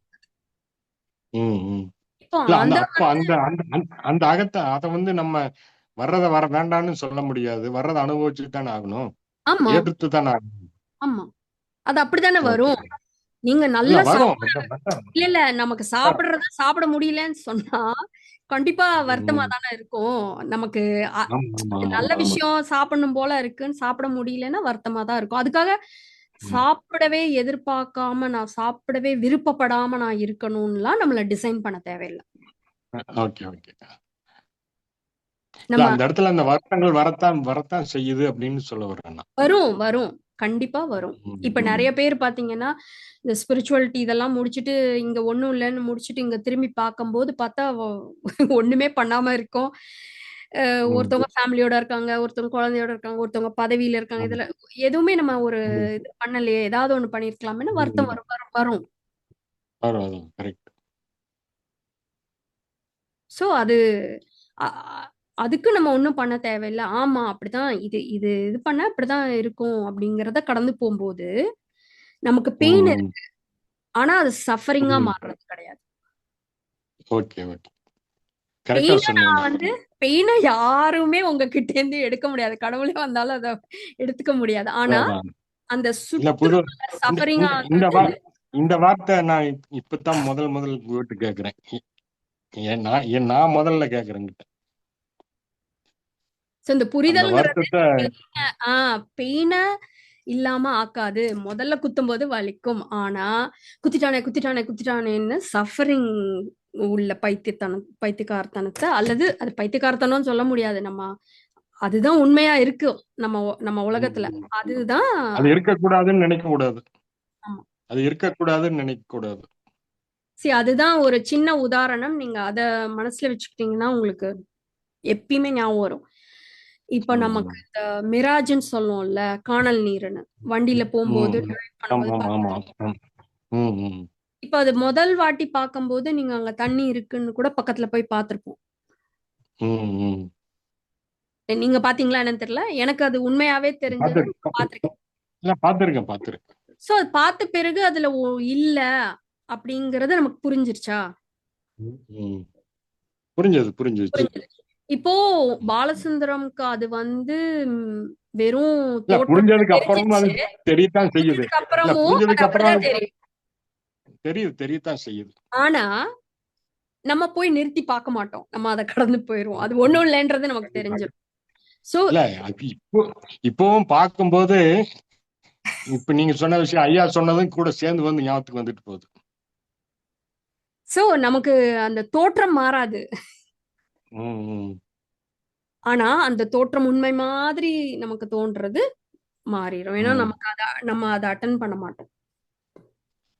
ம், ம். இப்போ இல்ல அந்த அந்த அப்ப அந்த அந்த அந்த அந்த அகத்தை அத வந்து நம்ம வர்றத வர வேண்டாம்னு சொல்ல முடியாது. வர்றத அனுபவிச்சுட்டு தானே ஆகணும். ஆமா ஏற்றுட்டு தானே ஆகணும். ஆமா அது அப்படித்தானே ஓகே. வரும். நீங்க இல்ல நல்லா வரும். இல்ல இல்ல நமக்கு சாப்பிடுறத சாப்பிட முடியலன்னு சொன்னா கண்டிப்பா வருத்தமா ம். தானே இருக்கும். நமக்கு அ- ஆமா, ஆமா, ஆமா. நல்ல விஷயம் சாப்பிடணும் போல இருக்குன்னு சாப்பிட முடியலன்னா வருத்தமா தான் இருக்கும். அதுக்காக ம். சாப்பிடவே எதிர்பார்க்காம நான் சாப்பிடவே விருப்பப்படாம நான் இருக்கணும்லாம் நம்மள டிசைன் பண்ண தேவையில்லை. Okay, okay. இல்ல நம்ம அந்த இடத்துல அந்த வருத்தங்கள் வரத்தான் செய்யுது அப்படின்னு சொல்ல வர்றேன் நான். வரும் வரும் கண்டிப்பா வரும். இப்ப ம். நிறைய பேர் பாத்தீங்கன்னா இந்த ஸ்பிரிச்சுவாலிட்டி இதெல்லாம் முடிச்சுட்டு இங்க ஒண்ணும் இல்லைன்னு முடிச்சுட்டு இங்க திரும்பி பார்க்கும்போது பார்த்தா ஒண்ணுமே பண்ணாம இருக்கோம். ம். ஒருத்தவங்க ஃபேமிலியோட இருக்காங்க, ஒருத்தவங்க குழந்தையோட இருக்காங்க, ஒருத்தவங்க பதவியில இருக்காங்க. ம். இதுல எதுவுமே நம்ம ஒரு ம். இது பண்ணலையே, ஏதாவது ஒண்ணு பண்ணிருக்கலாம்னு வருத்தம் ம். வரும் வரும் வரும். பரவாயில்ல, கரெக்ட். சோ அது அ- அ- அதுக்கு நம்ம ஒண்ணும் பண்ண தேவையில்ல. ஆமா அப்படிதான், இது இது இது பண்ணா இப்படிதான் இருக்கும் அப்படிங்கறத கடந்து போகும்போது நமக்கு பெயின் ம். இருக்கு. ஆனா அது சஃபரிங்கா ம். மாறுறது கிடையாது. Okay, okay. கரெக்டா பெயினை சொன்னீங்க. நான் வந்து பெயினை யாருமே உங்ககிட்ட இருந்து எடுக்க முடியாது. கடவுளே வந்தாலும் அதை எடுத்துக்க முடியாது. ஆனா அதான். அந்த இல்ல இந்த சஃபரிங் இந்த இந்த ஆகுறது. இந்த வார்த்தை நான் இப்பதான் முதல் கேட்டு கேட்கிறேன். நான் முதல்ல கேட்கறேங்கிட்ட இந்த அந்த புரிதல்ங்கிறது வருத்தத்தை. பெயினை இல்லாம ஆக்காது. முதல்ல குத்தும்போது வலிக்கும். ஆனா குத்திட்டானே குத்திட்டானே குத்திட்டானேன்னு சஃபரிங் உள்ள பைத்தியக்காரத்தனத்தை, அல்லது அது பைத்தியக்காரத்தனம் சொல்ல முடியாது. நம்ம அதுதான் உண்மையா இருக்கு நம்ம நம்ம உலகத்துல. ம். அதுதான். அது இருக்கக்கூடாதுன்னு நினைக்க கூடாது. ஆமா. அது இருக்கக்கூடாதுன்னு நினைக்க கூடாது. சரி, அதுதான் ஒரு சின்ன உதாரணம். நீங்க அத மனசுல வச்சுக்கிட்டீங்கன்னா உங்களுக்கு எப்பயுமே ஞாபகம் வரும். இப்ப நமக்கு ம். இந்த மிராஜ்ன்னு சொல்லுவோம்ல, காணல் நீர்ன்னு வண்டியில போகும்போது ம். டிரைவ் பண்ணும்போது ஆமா, ஆமா. பார்த்திருக்கீங்க. ம். ம். ம். இப்ப அது முதல் வாட்டி பார்க்கும்போது நீங்க அங்க தண்ணி இருக்குன்னு கூட பக்கத்துல போய் பார்த்திருப்போம். ம். ம். நீங்க பாத்தீங்களா என்னன்னு தெரியல. எனக்கு அது உண்மையாவே தெரிஞ்சது. பார்த்திருக்கேன். இல்ல, பார்த்திருக்கேன். சோ அது பார்த்த பிறகு அதுல இல்ல அப்படிங்கறது நமக்கு புரிஞ்சிருச்சா? ம். புரிஞ்சுது. புரிஞ்சது. இப்போ பாலசுந்தரம்க்கு அது வந்து வெறும் இல்ல, தோற்றத்துல புரிஞ்சதுக்கு அப்புறமும் அது தெரிஞ்சிச்சு. தெரியத்தான் செய்யுது. புரிஞ்சதுக்கு இல்ல, அப்புறமும் அது புரிஞ்சதுக்கு அப்புறம் அப்படிதான் தெரியும். தெரியத்தான் செய்யுது. ஆனா நம்ம போய் நிறுத்தி பார்க்க மாட்டோம். நம்ம அதை கடந்து போயிருவோம். அது ஒண்ணும் இல்லைன்றது நமக்கு தெரிஞ்சிடும். சோ இல்ல, அது இப்பவும் பார்க்கும்போது இப்ப நீங்க சொன்ன விஷயம் ஐயா சொன்னதும் கூட சேர்ந்து வந்து ஞாபகத்துக்கு வந்துட்டு போகுது. சோ நமக்கு அந்த தோற்றம் மாறாது. ம். ம். ஆனா அந்த தோற்றம் உண்மை மாதிரி நமக்கு தோன்றது மாறிடும். ஏன்னா ம். நமக்கு நம்ம அதை அட்டன் பண்ண மாட்டோம்.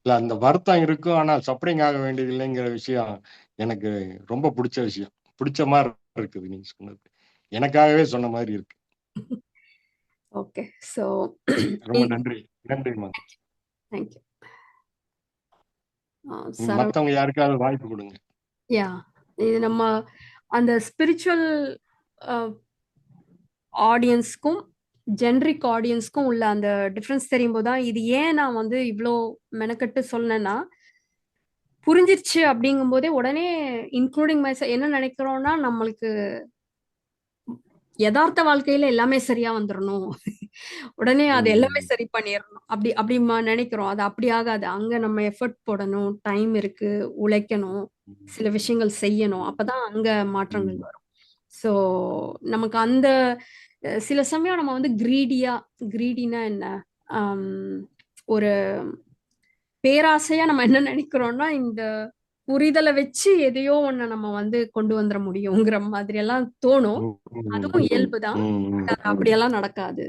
இல்ல, அந்த வருத்தம் இருக்கும், ஆனா சப்பரிங் ஆக வேண்டியது இல்லைங்கிற விஷயம் எனக்கு ரொம்ப பிடிச்ச விஷயம். பிடிச்ச மாதிரி இருக்குது நீங்க சொன்னது. எனக்காகவே சொன்ன மாதிரி இருக்கு. ஓகே. சோ ரொம்ப நன்றிம்மா. தேங்க்யூ. சரவ் மத்தவங்க யாருக்காவது வாய்ப்பு கொடுங்க. யா இது நம்ம அந்த ஸ்பிரிச்சுவல் ஆடியன்ஸ்க்கும் ஜென்ரிக் ஆடியன்ஸ்க்கும் உள்ள அந்த டிஃப்ரென்ஸ் தெரியும் போதுதான் இது ஏன் நான் வந்து இவ்வளோ மெனக்கெட்டு சொன்னேன்னா, புரிஞ்சிருச்சு அப்படிங்கும் போதே உடனே இன்க்ளூடிங் என்ன நினைக்கிறோம்னா, நம்மளுக்கு யதார்த்த வாழ்க்கையில எல்லாமே சரியா வந்துடணும். உடனே அது எல்லாமே ம். சரி பண்ணிடணும். அப்படி அப்படி நினைக்கிறோம். அது அப்படி ஆகாது. அங்க நம்ம எஃபர்ட் போடணும், டைம் இருக்கு, உழைக்கணும், சில விஷயங்கள் செய்யணும். அப்பதான் அங்க மாற்றங்கள் ம். வரும். சோ நமக்கு அந்த சில சமயம் நம்ம வந்து கிரீடினா என்ன? ஆம், ஒரு பேராசையா நம்ம என்ன நினைக்கிறோம்னா, இந்த புரிதலை வச்சு எதையோ ஒண்ணு நம்ம வந்து கொண்டு வந்துட முடியுங்கிற மாதிரி எல்லாம் தோணும். ம். ம். அதுவும் இயல்புதான். ம். அப்படியெல்லாம் நடக்காது.